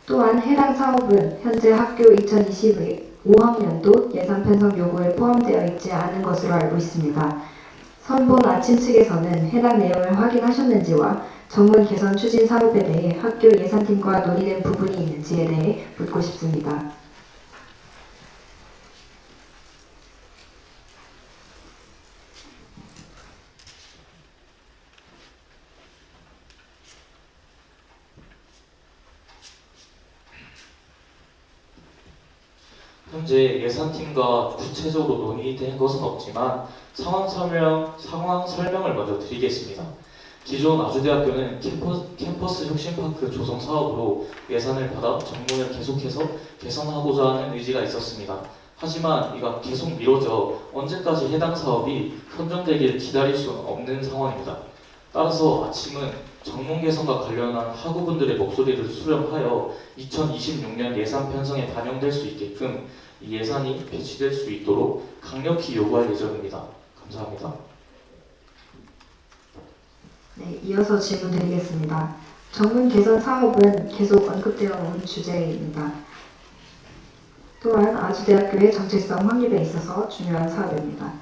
또한 해당 사업은 현재 학교 2025학년도 예산 편성 요구에 포함되어 있지 않은 것으로 알고 있습니다. 선본 아침 측에서는 해당 내용을 확인하셨는지와 정문 개선 추진 사업에 대해 학교 예산팀과 논의된 부분이 있는지에 대해 묻고 싶습니다. 현재 예산팀과 구체적으로 논의된 것은 없지만 상황 설명을 먼저 드리겠습니다. 기존 아주대학교는 캠퍼스 혁신파크 조성 사업으로 예산을 받아 정문을 계속해서 개선하고자 하는 의지가 있었습니다. 하지만 이가 계속 미뤄져 언제까지 해당 사업이 선정되길 기다릴 수는 없는 상황입니다. 따라서 아침은 정문 개선과 관련한 학우분들의 목소리를 수렴하여 2026년 예산 편성에 반영될 수 있게끔 이 예산이 배치될 수 있도록 강력히 요구할 예정입니다. 감사합니다. 네, 이어서 질문드리겠습니다. 정문 개선 사업은 계속 언급되어 온 주제입니다. 또한 아주대학교의 정체성 확립에 있어서 중요한 사업입니다.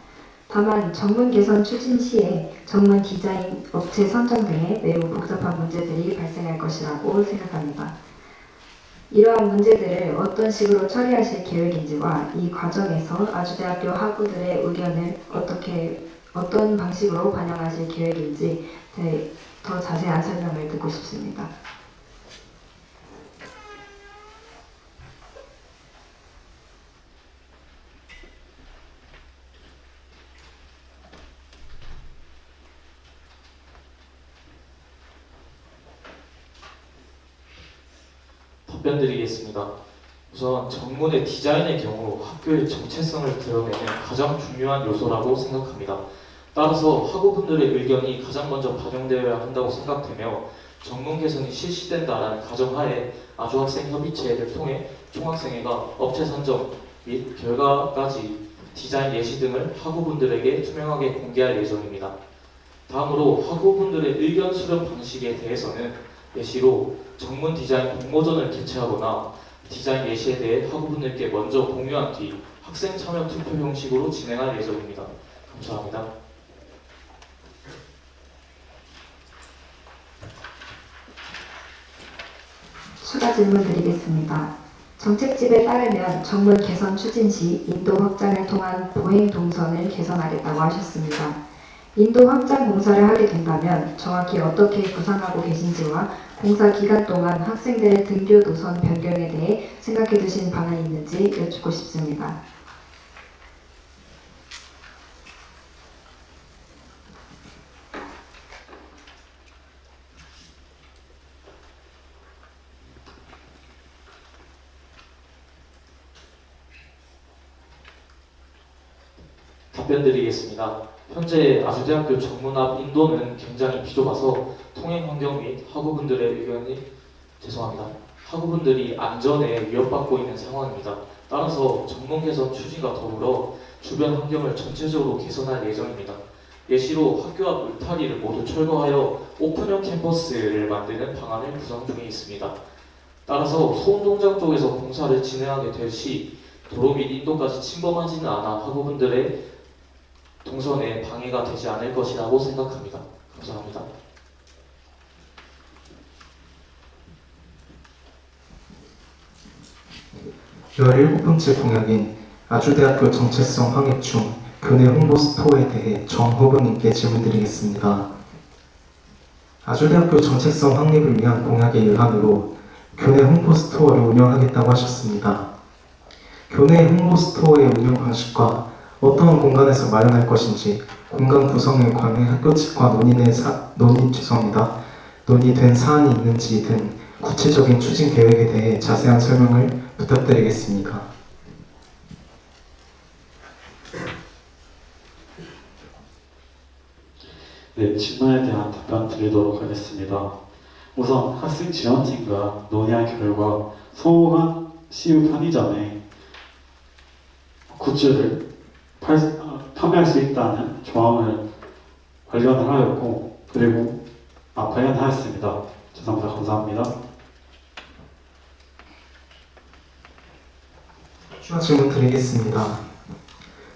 다만 정문 개선 추진 시에 정문 디자인 업체 선정 등의 매우 복잡한 문제들이 발생할 것이라고 생각합니다. 이러한 문제들을 어떤 식으로 처리하실 계획인지와 이 과정에서 아주대학교 학우들의 의견을 어떤 방식으로 반영하실 계획인지 더 자세한 설명을 듣고 싶습니다. 답변드리겠습니다. 우선 정문의 디자인의 경우 학교의 정체성을 드러내는 가장 중요한 요소라고 생각합니다. 따라서 학우분들의 의견이 가장 먼저 반영되어야 한다고 생각되며 정문 개선이 실시된다라는 가정하에 아주학생협의체를 통해 총학생회가 업체 선정 및 결과까지 디자인 예시 등을 학우분들에게 투명하게 공개할 예정입니다. 다음으로 학우분들의 의견 수렴 방식에 대해서는 예시로 정문 디자인 공모전을 개최하거나 디자인 예시에 대해 학우분들께 먼저 공유한 뒤 학생 참여 투표 형식으로 진행할 예정입니다. 감사합니다. 추가 질문 드리겠습니다. 정책집에 따르면 정문 개선 추진 시 인도 확장을 통한 보행 동선을 개선하겠다고 하셨습니다. 인도 확장 공사를 하게 된다면 정확히 어떻게 구상하고 계신지와 공사 기간 동안 학생들의 등교 노선 변경에 대해 생각해 두신 방안이 있는지 여쭙고 싶습니다. 답변드리겠습니다. 현재 아주대학교 정문 앞 인도는 굉장히 비좁아서 통행 환경 및 학우분들의 의견이 학우분들이 안전에 위협받고 있는 상황입니다. 따라서 정문 개선 추진과 더불어 주변 환경을 전체적으로 개선할 예정입니다. 예시로 학교 앞 울타리를 모두 철거하여 오픈형 캠퍼스를 만드는 방안을 구상 중에 있습니다. 따라서 소운동장 쪽에서 공사를 진행하게 될 시 도로 및 인도까지 침범하지는 않아 학우분들의 동선에 방해가 되지 않을 것이라고 생각합니다. 감사합니다. 열일곱 번째 공약인 아주대학교 정체성 확립 중 교내 홍보 스토어에 대해 정 후보님께 질문드리겠습니다. 아주대학교 정체성 확립을 위한 공약의 일환으로 교내 홍보 스토어를 운영하겠다고 하셨습니다. 교내 홍보 스토어의 운영 방식과 어떠한 공간에서 마련할 것인지 공간 구성에 관해 학교 측과 논의된 사안이 있는지 등 구체적인 추진 계획에 대해 자세한 설명을 부탁드리겠습니다. 네, 질문에 대한 답변 드리도록 하겠습니다. 우선 학생 지원팀과 논의한 결과 성호관 CU 편의점에 굿즈를 판매할 수 있다는 조항을 발견을 하였고, 그리고 발견하였습니다. 죄송합니다. 감사합니다. 추가 질문 드리겠습니다.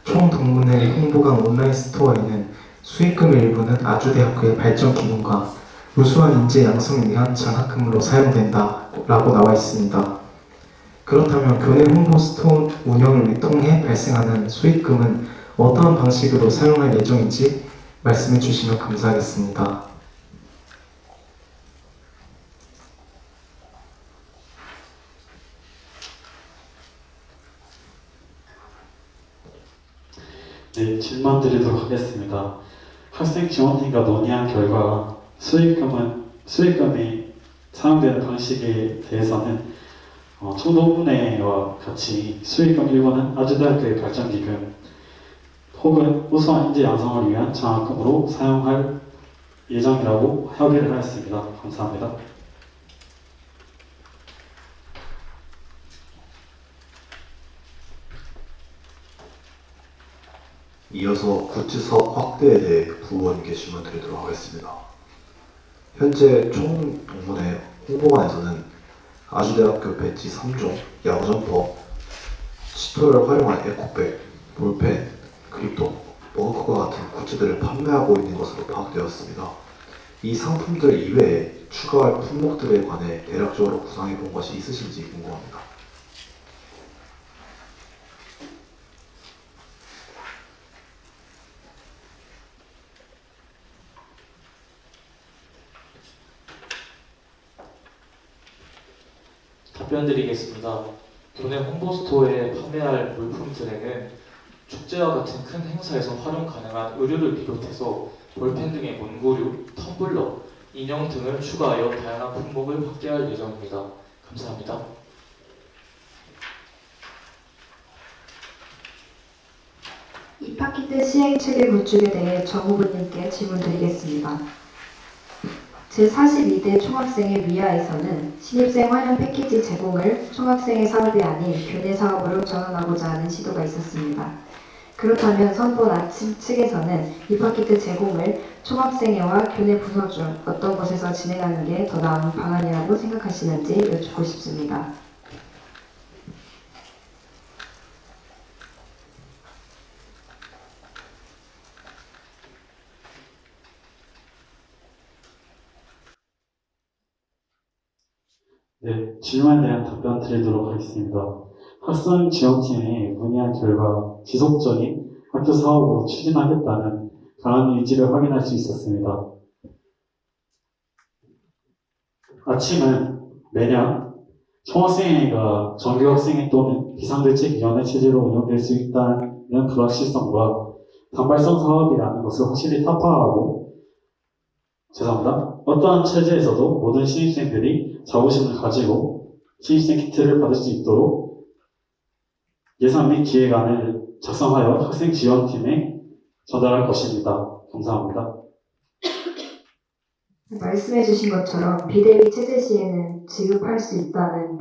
총 동문회 홍보관 온라인 스토어에는 수익금의 일부는 아주대학교의 발전 기금과 우수한 인재 양성을 위한 장학금으로 사용된다라고 나와 있습니다. 그렇다면 교내 홍보 스토어 운영을 통해 발생하는 수익금은 어떠한 방식으로 사용할 예정인지 말씀해 주시면 감사하겠습니다. 네, 질문 드리도록 하겠습니다. 학생 지원팀과 논의한 결과 수익금이 사용되는 방식에 대해서는 총동문회와 같이 수익금 일부는 아주대학교의 발전기금 혹은 우수한 인재 양성을 위한 장학금으로 사용할 예정이라고 협의를 하였습니다. 감사합니다. 이어서 굿즈 사업 확대에 대해 부원님께 질문 드리도록 하겠습니다. 현재 총 동문회 홍보관에서는 아주대학교 배지 3종, 야구점퍼, 시토를 활용한 에코백, 볼펜, 그립톡, 머그컵과 같은 굿즈들을 판매하고 있는 것으로 파악되었습니다. 이 상품들 이외에 추가할 품목들에 관해 대략적으로 구상해 본 것이 있으신지 궁금합니다. 답변 드리겠습니다. 교내 홍보 스토어에 판매할 물품들에는 축제와 같은 큰 행사에서 활용 가능한 의류를 비롯해서 볼펜 등의 문구류, 텀블러, 인형 등을 추가하여 다양한 품목을 확대할 예정입니다. 감사합니다. 입학키트 시행 체계 구축에 대해 정 후보님께 질문 드리겠습니다. 제42대 총학생회 위하에서는 신입생 환영 패키지 제공을 총학생회 사업이 아닌 교내 사업으로 전환하고자 하는 시도가 있었습니다. 그렇다면 선본 아침 측에서는 입학키트 제공을 총학생회와 교내 부서 중 어떤 곳에서 진행하는 게 더 나은 방안이라고 생각하시는지 여쭙고 싶습니다. 네, 질문에 대한 답변 드리도록 하겠습니다. 학생 지원팀이 문의한 결과 지속적인 학교 사업으로 추진하겠다는 강한 의지를 확인할 수 있었습니다. 아침은 매년 총학생회가 정규학생회 또는 비상대책위원회 체제로 운영될 수 있다는 불확실성과 단발성 사업이라는 것을 확실히 타파하고 어떠한 체제에서도 모든 신입생들이 자부심을 가지고 신입생 키트를 받을 수 있도록 예산 및 기획안을 작성하여 학생 지원팀에 전달할 것입니다. 감사합니다. 말씀해 주신 것처럼 비대위 체제 시에는 지급할 수 있다는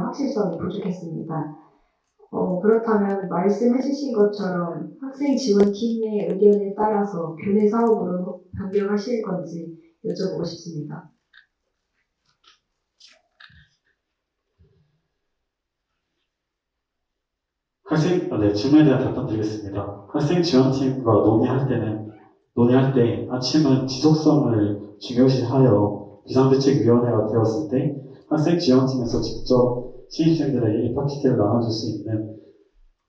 확실성이 부족했습니다. 그렇다면 말씀해 주신 것처럼 학생 지원팀의 의견에 따라서 교내 사업으로 변경하실 건지 여쭤보고 싶습니다. 질문에 대한 답변 드리겠습니다. 학생 지원팀과 논의할 때 아침은 지속성을 중요시하여 비상대책위원회가 되었을 때 학생 지원팀에서 직접 신입생들에게 입학키트를 나눠줄 수 있는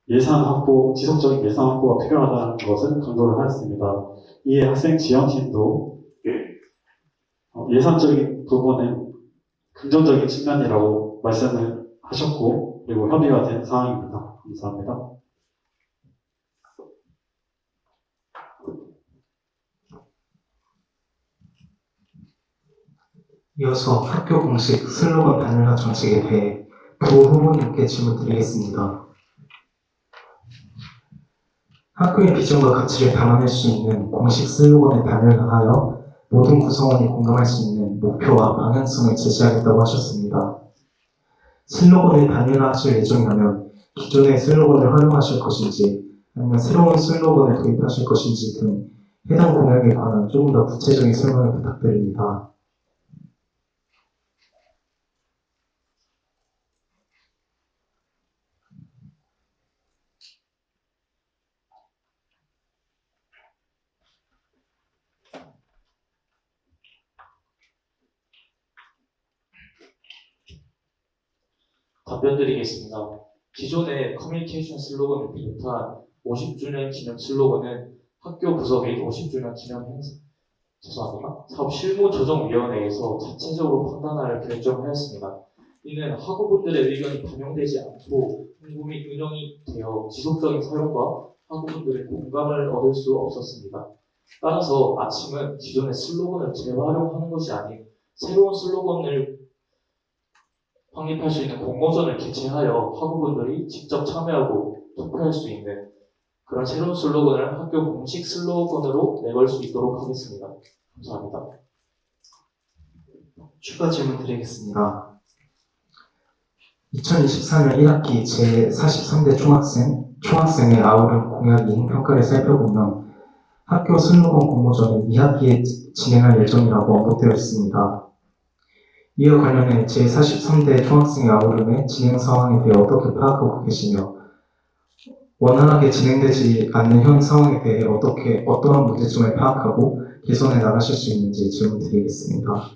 지속적인 예산 확보가 필요하다는 것을 강조를 하였습니다. 이에 학생 지원팀도 예산적인 부분은 긍정적인 측면이라고 말씀을 하셨고, 그리고 협의가 된 사항입니다. 감사합니다. 이어서 학교 공식 슬로건 단일화 정책에 대해 부 후보님께 질문 드리겠습니다. 학교의 비전과 가치를 담아낼 수 있는 공식 슬로건을 단일화하여 모든 구성원이 공감할 수 있는 목표와 방향성을 제시하겠다고 하셨습니다. 슬로건을 단일화하실 예정이라면 기존의 슬로건을 활용하실 것인지 아니면 새로운 슬로건을 도입하실 것인지 등 해당 공약에 관한 조금 더 구체적인 설명을 부탁드립니다. 답변 드리겠습니다. 기존의 커뮤니케이션 슬로건을 비롯한 50주년 기념 슬로건은 학교 부서 및 50주년 기념 행사, 사업 실무조정위원회에서 자체적으로 판단할 결정하였습니다. 이는 학우분들의 의견이 반영되지 않고 홍보 및 운영이 되어 지속적인 사용과 학우분들의 공감을 얻을 수 없었습니다. 따라서 아침은 기존의 슬로건을 재활용하는 것이 아닌 새로운 슬로건을 확립할 수 있는 공모전을 개최하여 학우분들이 직접 참여하고 투표할 수 있는 그런 새로운 슬로건을 학교 공식 슬로건으로 내걸 수 있도록 하겠습니다. 감사합니다. 추가 질문 드리겠습니다. 2024년 1학기 제43대 총학생의 아우른 공약 이행 평가를 살펴보면 학교 슬로건 공모전을 2학기에 진행할 예정이라고 언급되어 있습니다. 이와 관련해 제43대 총학생의 아우름의 진행 상황에 대해 어떻게 파악하고 계시며 원활하게 진행되지 않는 현 상황에 대해 어떠한 문제점을 파악하고 개선해 나가실 수 있는지 질문 드리겠습니다.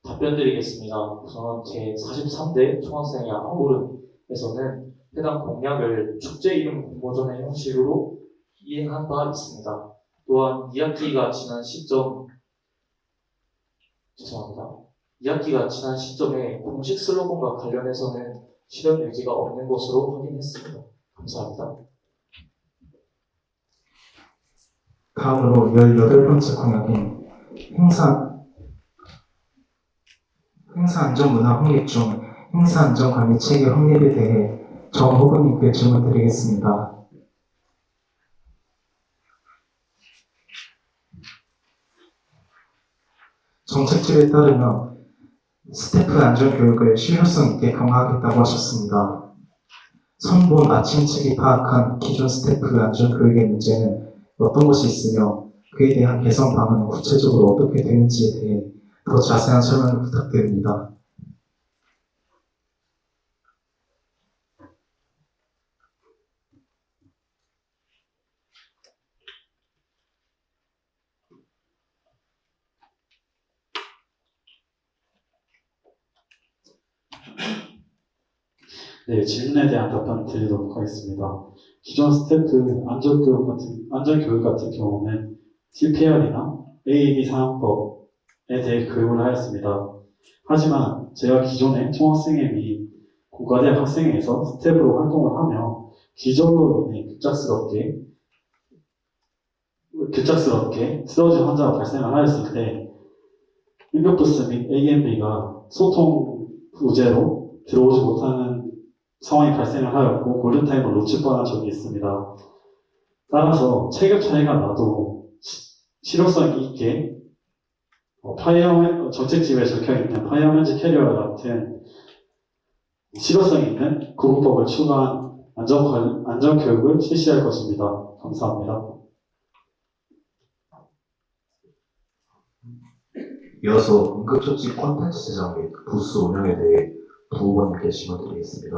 답변 드리겠습니다. 우선 제43대 총학생회 아우른에서는 해당 공약을 축제 이름 공모전의 형식으로 이행한 바 있습니다. 또한 2학기가 지난 시점에 공식 슬로건과 관련해서는 실현 의지가 없는 것으로 확인했습니다. 감사합니다. 다음으로 18번째 공약인 행사안전문화 확립 중 행사안전관리 체계 확립에 대해 정 후보님께 질문 드리겠습니다. 정책집에 따르면 스태프 안전교육을 실효성 있게 강화하겠다고 하셨습니다. 선본 아침 측이 파악한 기존 스태프 안전교육의 문제는 어떤 것이 있으며 그에 대한 개선 방안은 구체적으로 어떻게 되는지에 대해 더 자세한 설명을 부탁드립니다. 네, 질문에 대한 답변을 드리도록 하겠습니다. 기존 스태프 안전교육 같은 경우는 CPR이나 AED 사용법에 대해 교육을 하였습니다. 하지만 제가 기존에 총학생회 및 공과대학 학생회에서 스태프로 활동을 하며 기절로 인해 급작스럽게 쓰러진 환자가 발생을 하였을 때 응급부스 및 AMB가 소통 부재로 들어오지 못하는 상황이 발생을 하였고 골든타임을 놓칠 뻔한 적이 있습니다. 따라서 체급 차이가 나도 실효성 있게 정책집에 적혀있는 파이어맨즈 캐리어와 같은 실효성 있는 구분법을 추가한 안전교육을 실시할 것입니다. 감사합니다. 이어서 응급처치 콘텐츠 제작 및 부스 운영에 대해 부후원님께 질문드리겠습니다.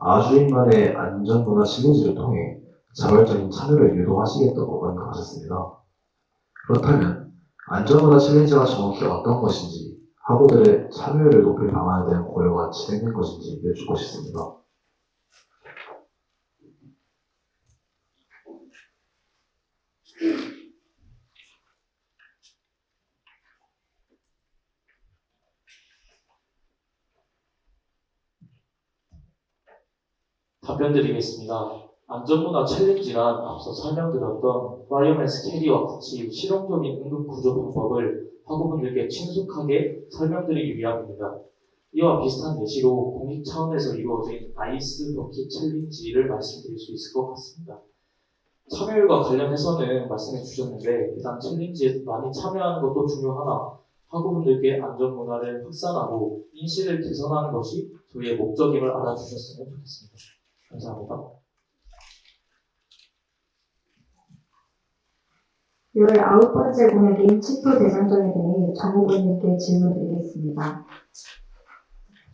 아주인만의 안전문화 챌린지를 통해 자발적인 참여를 유도하시겠다고 언급하셨습니다. 그렇다면 안전문화 챌린지가 정확히 어떤 것인지 학우들의 참여율을 높일 방안에 대한 고려가 진행된 것인지 여쭙고 싶습니다. 답변 드리겠습니다. 안전문화 챌린지란 앞서 설명드렸던 파이어맨스 캐리와 같이 실용적인 응급 구조 방법을 학우분들께 친숙하게 설명드리기 위함입니다. 이와 비슷한 예시로 공익 차원에서 이루어진 아이스 버킷 챌린지를 말씀드릴 수 있을 것 같습니다. 참여율과 관련해서는 말씀해 주셨는데 일단 챌린지에 많이 참여하는 것도 중요하나 학우분들께 안전문화를 확산하고 인식을 개선하는 것이 저희의 목적임을 알아주셨으면 좋겠습니다. 감사합니다. 19번째 공약인 치토 대장정에 대해 정후보님께 질문드리겠습니다.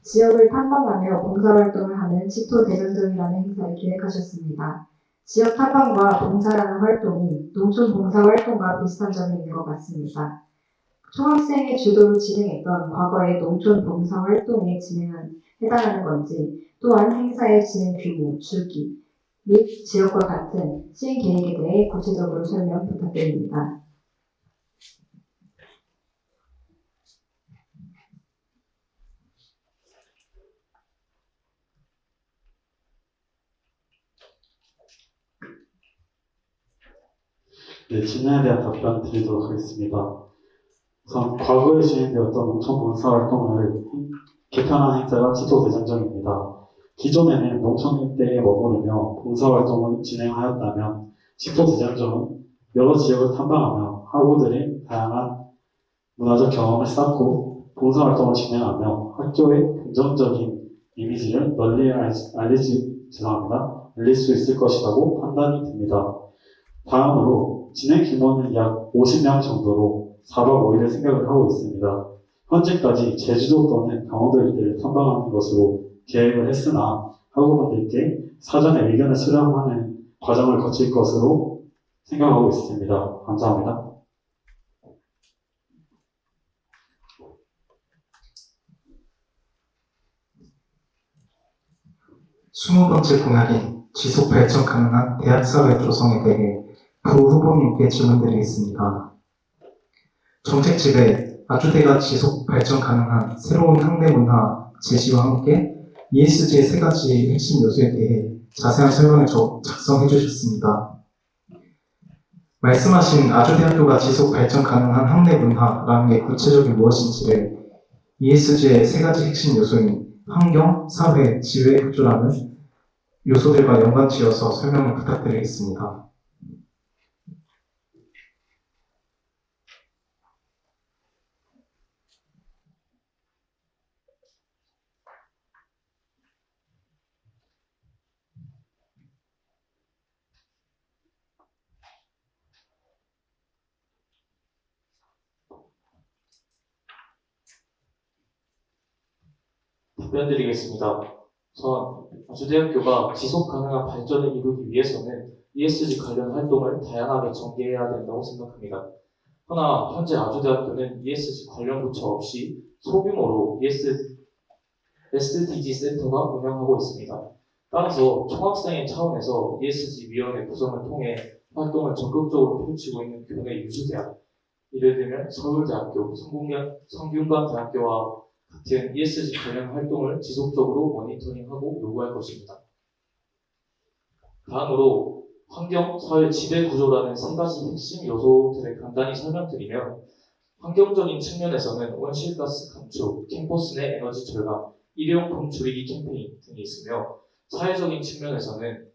지역을 탐방하며 봉사활동을 하는 치토 대장정이라는 행사를 기획하셨습니다. 지역 탐방과 봉사라는 활동이 농촌 봉사활동과 비슷한 점이 있는 것 같습니다. 총학생의 주도로 진행했던 과거의 농촌 봉사활동에 해당하는 건지, 또한 행사의 진행 규모, 주기 및 지역과 같은 시행 계획에 대해 구체적으로 설명 부탁드립니다. 네, 질문에 대한 답변 드리도록 하겠습니다. 우선 과거에 진행되었던 농촌 봉사활동을 개편한 행사가 치토대장정입니다. 기존에는 농촌 일대에 머무르며 봉사활동을 진행하였다면 치토대장정은 여러 지역을 탐방하며 학우들이 다양한 문화적 경험을 쌓고 봉사활동을 진행하며 학교의 긍정적인 이미지를 널리 알릴 수 있을 것이라고 판단이 듭니다. 다음으로 진행 규모는 약 50명 정도로 4박 5일을 생각을 하고 있습니다. 현재까지 제주도 또는 강원도 일대를 탐방하는 것으로 계획을 했으나 학우분들께 사전에 의견을 수렴하는 과정을 거칠 것으로 생각하고 있습니다. 감사합니다. 스무 번째 공약인 지속 발전 가능한 대학사회 조성에 대해 부 후보님께 질문드리겠습니다. 정책집에 아주대가 지속 발전 가능한 새로운 학내 문화 제시와 함께 ESG의 세 가지 핵심 요소에 대해 자세한 설명을 작성해 주셨습니다. 말씀하신 아주대학교가 지속 발전 가능한 학내 문화라는 게 구체적인 무엇인지를 ESG의 세 가지 핵심 요소인 환경, 사회, 지회 구조라는 요소들과 연관지어서 설명을 부탁드리겠습니다. 답변드리겠습니다. 우선 아주대학교가 지속 가능한 발전을 이루기 위해서는 ESG 관련 활동을 다양하게 전개해야 된다고 생각합니다. 그러나 현재 아주대학교는 ESG 관련 부처 없이 소규모로 SDG 센터가 운영하고 있습니다. 따라서 총학생회 차원에서 ESG 위원회 구성을 통해 활동을 적극적으로 펼치고 있는 교내 유수대학, 예를 들면 서울대학교, 성균관대학교와 같은 ESG 관련 활동을 지속적으로 모니터링하고 요구할 것입니다. 다음으로 환경, 사회, 지배 구조라는 세 가지 핵심 요소들을 간단히 설명드리면 환경적인 측면에서는 온실가스 감축, 캠퍼스 내 에너지 절감, 일회용품 줄이기 캠페인 등이 있으며 사회적인 측면에서는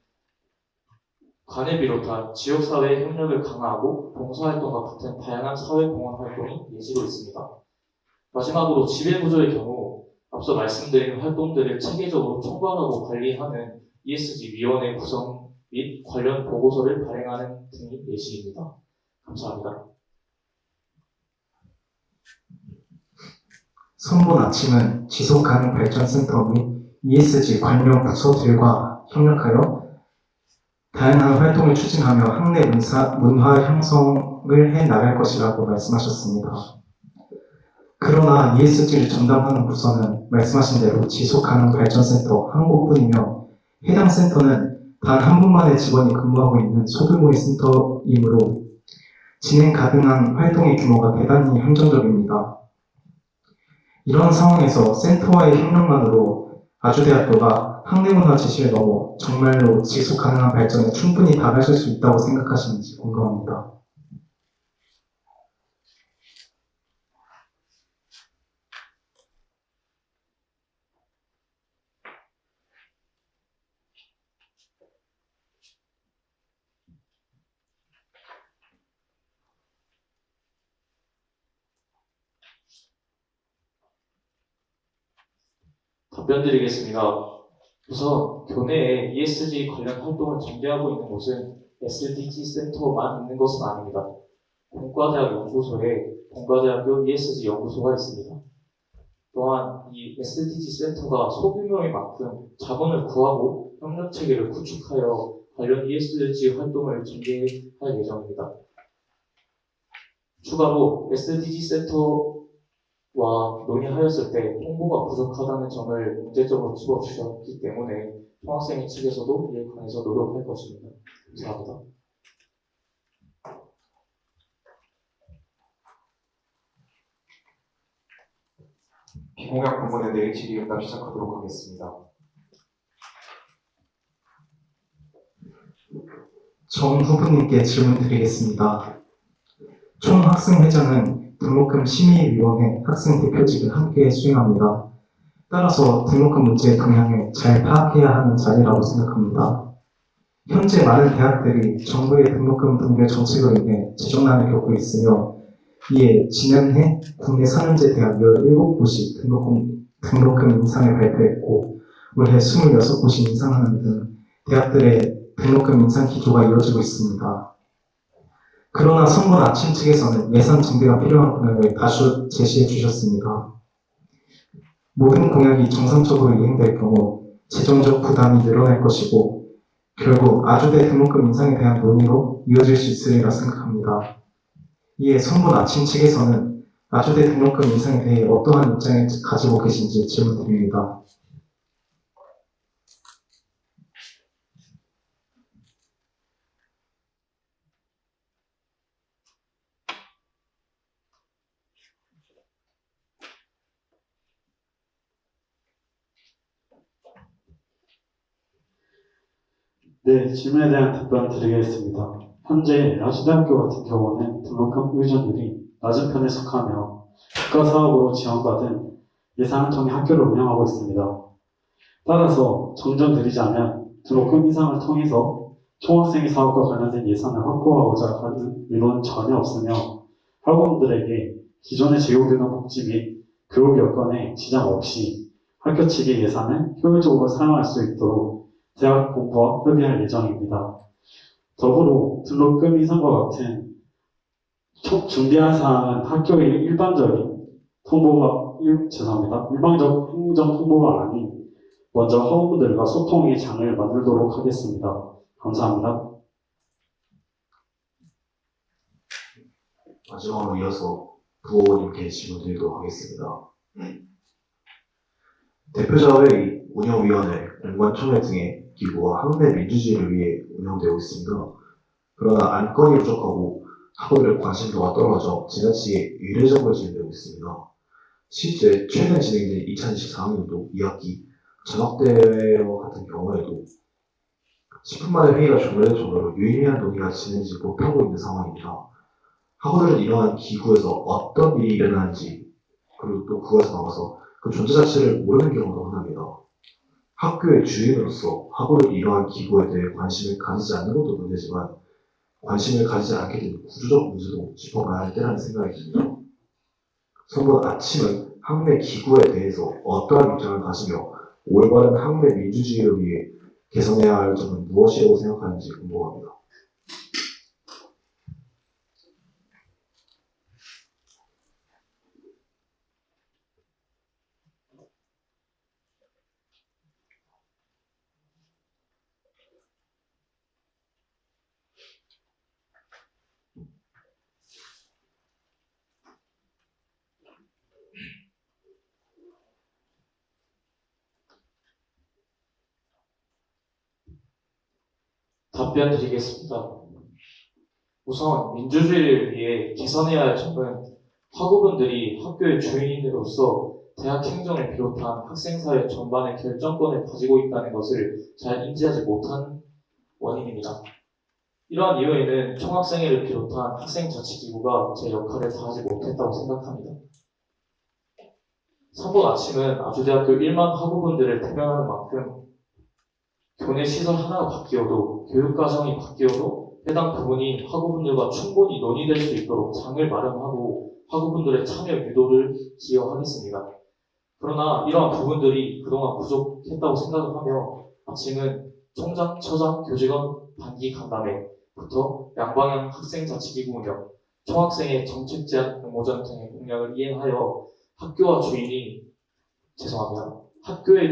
관을 비롯한 지역사회의 협력을 강화하고 봉사활동과 같은 다양한 사회공헌 활동이 예시로 있습니다. 마지막으로 지배구조의 경우 앞서 말씀드린 활동들을 체계적으로 총괄하고 관리하는 ESG 위원회 구성 및 관련 보고서를 발행하는 등이 예시입니다. 감사합니다. 선본 아침은 지속가능발전센터 및 ESG 관련 부서들과 협력하여 다양한 활동을 추진하며 학내 문화 형성을 해 나갈 것이라고 말씀하셨습니다. 그러나 ESG를 전담하는 부서는 말씀하신 대로 지속가능발전센터 한 곳뿐이며 해당 센터는 단 한 분만의 직원이 근무하고 있는 소규모의 센터이므로 진행 가능한 활동의 규모가 대단히 한정적입니다. 이런 상황에서 센터와의 협력만으로 아주대학교가 학내문화 지식을 넘어 정말로 지속 가능한 발전에 충분히 다가설 수 있다고 생각하시는지 궁금합니다. 답변 드리겠습니다. 우선 교내에 ESG 관련 활동을 전개하고 있는 곳은 SDG 센터만 있는 것은 아닙니다. 본과대학 연구소에 본과대학교 ESG 연구소가 있습니다. 또한 이 SDG 센터가 소규모인 만큼 자본을 구하고 협력 체계를 구축하여 관련 ESG 활동을 전개할 예정입니다. 추가로 SDG 센터와 논의하였을 때 홍보가 부족하다는 점을 문제점으로 집어주셨기 때문에 총학생회 측에서도 이에 관해서 노력할 것입니다. 감사합니다. 비공약 부문에 대해 질의응답 시작하도록 하겠습니다. 정 후보님께 질문드리겠습니다. 총학생회장은 등록금 심의위원회 학생 대표직을 함께 수행합니다. 따라서 등록금 문제의 동향을 잘 파악해야 하는 자리라고 생각합니다. 현재 많은 대학들이 정부의 등록금 분배 정책으로 인해 재정난을 겪고 있으며 이에 지난해 국내 4년제 대학 17곳이 등록금 인상을 발표했고 올해 26곳이 인상하는 등 대학들의 등록금 인상 기조가 이어지고 있습니다. 그러나 선관 아침 측에서는 예산 증대가 필요한 공약을 다수 제시해 주셨습니다. 모든 공약이 정상적으로 이행될 경우 재정적 부담이 늘어날 것이고 결국 아주대 등록금 인상에 대한 논의로 이어질 수 있으리라 생각합니다. 이에 선관 아침 측에서는 아주대 등록금 인상에 대해 어떠한 입장을 가지고 계신지 질문드립니다. 네, 질문에 대한 답변 드리겠습니다. 현재 아주대학교 같은 경우는 등록금 의존율이 낮은 편에 속하며 국가사업으로 지원받은 예산을 통해 학교를 운영하고 있습니다. 따라서 정정드리자면 등록금 인상을 통해서 총학생회 사업과 관련된 예산을 확보하고자 하는 의도는 전혀 없으며 학우분들에게 기존에 제공되는 복지 및 교육 여건에 지장 없이 학교 측의 예산을 효율적으로 사용할 수 있도록 대학 본부와 협의할 예정입니다. 더불어 등록금 인상과 같은 중대한 사항은 학교의 일방적 행정 통보가 아닌 먼저 학우분들과 소통의 장을 만들도록 하겠습니다. 감사합니다. 마지막으로 이어서 부호님께 질문드리도록 하겠습니다. 대표자회의, 운영위원회, 공관총회 등의 기구와 학내 민주주의를 위해 운영되고 있습니다. 그러나 안건이 부족하고 학우들의 관심도가 떨어져 지나치게 의례적으로 진행되고 있습니다. 실제 최근 진행된 2024학년도 2학기 전학대회와 같은 경우에도 10분 만에 회의가 종료될 정도로 유의미한 논의가 진행되지 못하고 있는 상황입니다. 학우들은 이러한 기구에서 어떤 일이 일어나는지 그리고 또 그것에 나와서 그 존재 자체를 모르는 경우가 흔합니다. 학교의 주인으로서 학우들이 이러한 기구에 대해 관심을 가지지 않는 것도 문제지만 관심을 가지지 않게 된 구조적 문제도 짚어봐야 할 때라는 생각이 듭니다. 선본 아침은 학내 기구에 대해서 어떠한 입장을 가지며 올바른 학내 민주주의를 위해 개선해야 할 점은 무엇이라고 생각하는지 궁금합니다. 답변 드리겠습니다. 우선 민주주의를 위해 개선해야 할 점은 학우분들이 학교의 주인으로서 대학 행정을 비롯한 학생사회 전반의 결정권을 가지고 있다는 것을 잘 인지하지 못한 원인입니다. 이러한 이유에는 총학생회를 비롯한 학생자치기구가 제 역할을 다하지 못했다고 생각합니다. 3번 아침은 아주대학교 1만 학우분들을 대변하는 만큼 교내 시설 하나가 바뀌어도 교육과정이 바뀌어도 해당 부분이 학우분들과 충분히 논의될 수 있도록 장을 마련하고 학우분들의 참여 유도를 기여하겠습니다. 그러나 이러한 부분들이 그동안 부족했다고 생각을 하며 아침은 총장, 처장, 교직원, 반기 간담회부터 양방향 학생자치기구 운영, 총학생회 정책 제안 공모전 등의 공약을 이행하여 학교의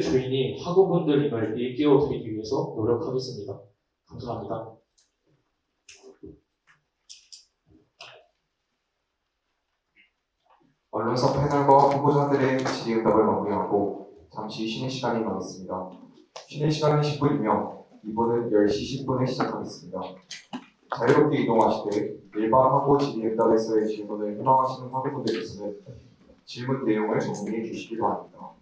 주인이 학우분들임을 일깨워 드리기 위해서 노력하겠습니다. 감사합니다. 언론사 패널과 후보자들의 질의응답을 마무리하고 잠시 쉬는 시간이 가겠습니다. 쉬는 시간은 10분이며 2부는 10시 10분에 시작하겠습니다. 자유롭게 이동하시되 일반 학부 질의응답에서의 질문을 희망하시는 학우분들께서는 질문 내용을 정리해 주시기 바랍니다.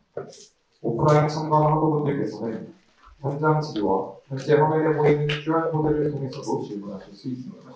오프라인 참가 학우분들께서는 현장 질의와 현재 화면에 보이는 QR코드를 통해서도 질문하실 수 있습니다.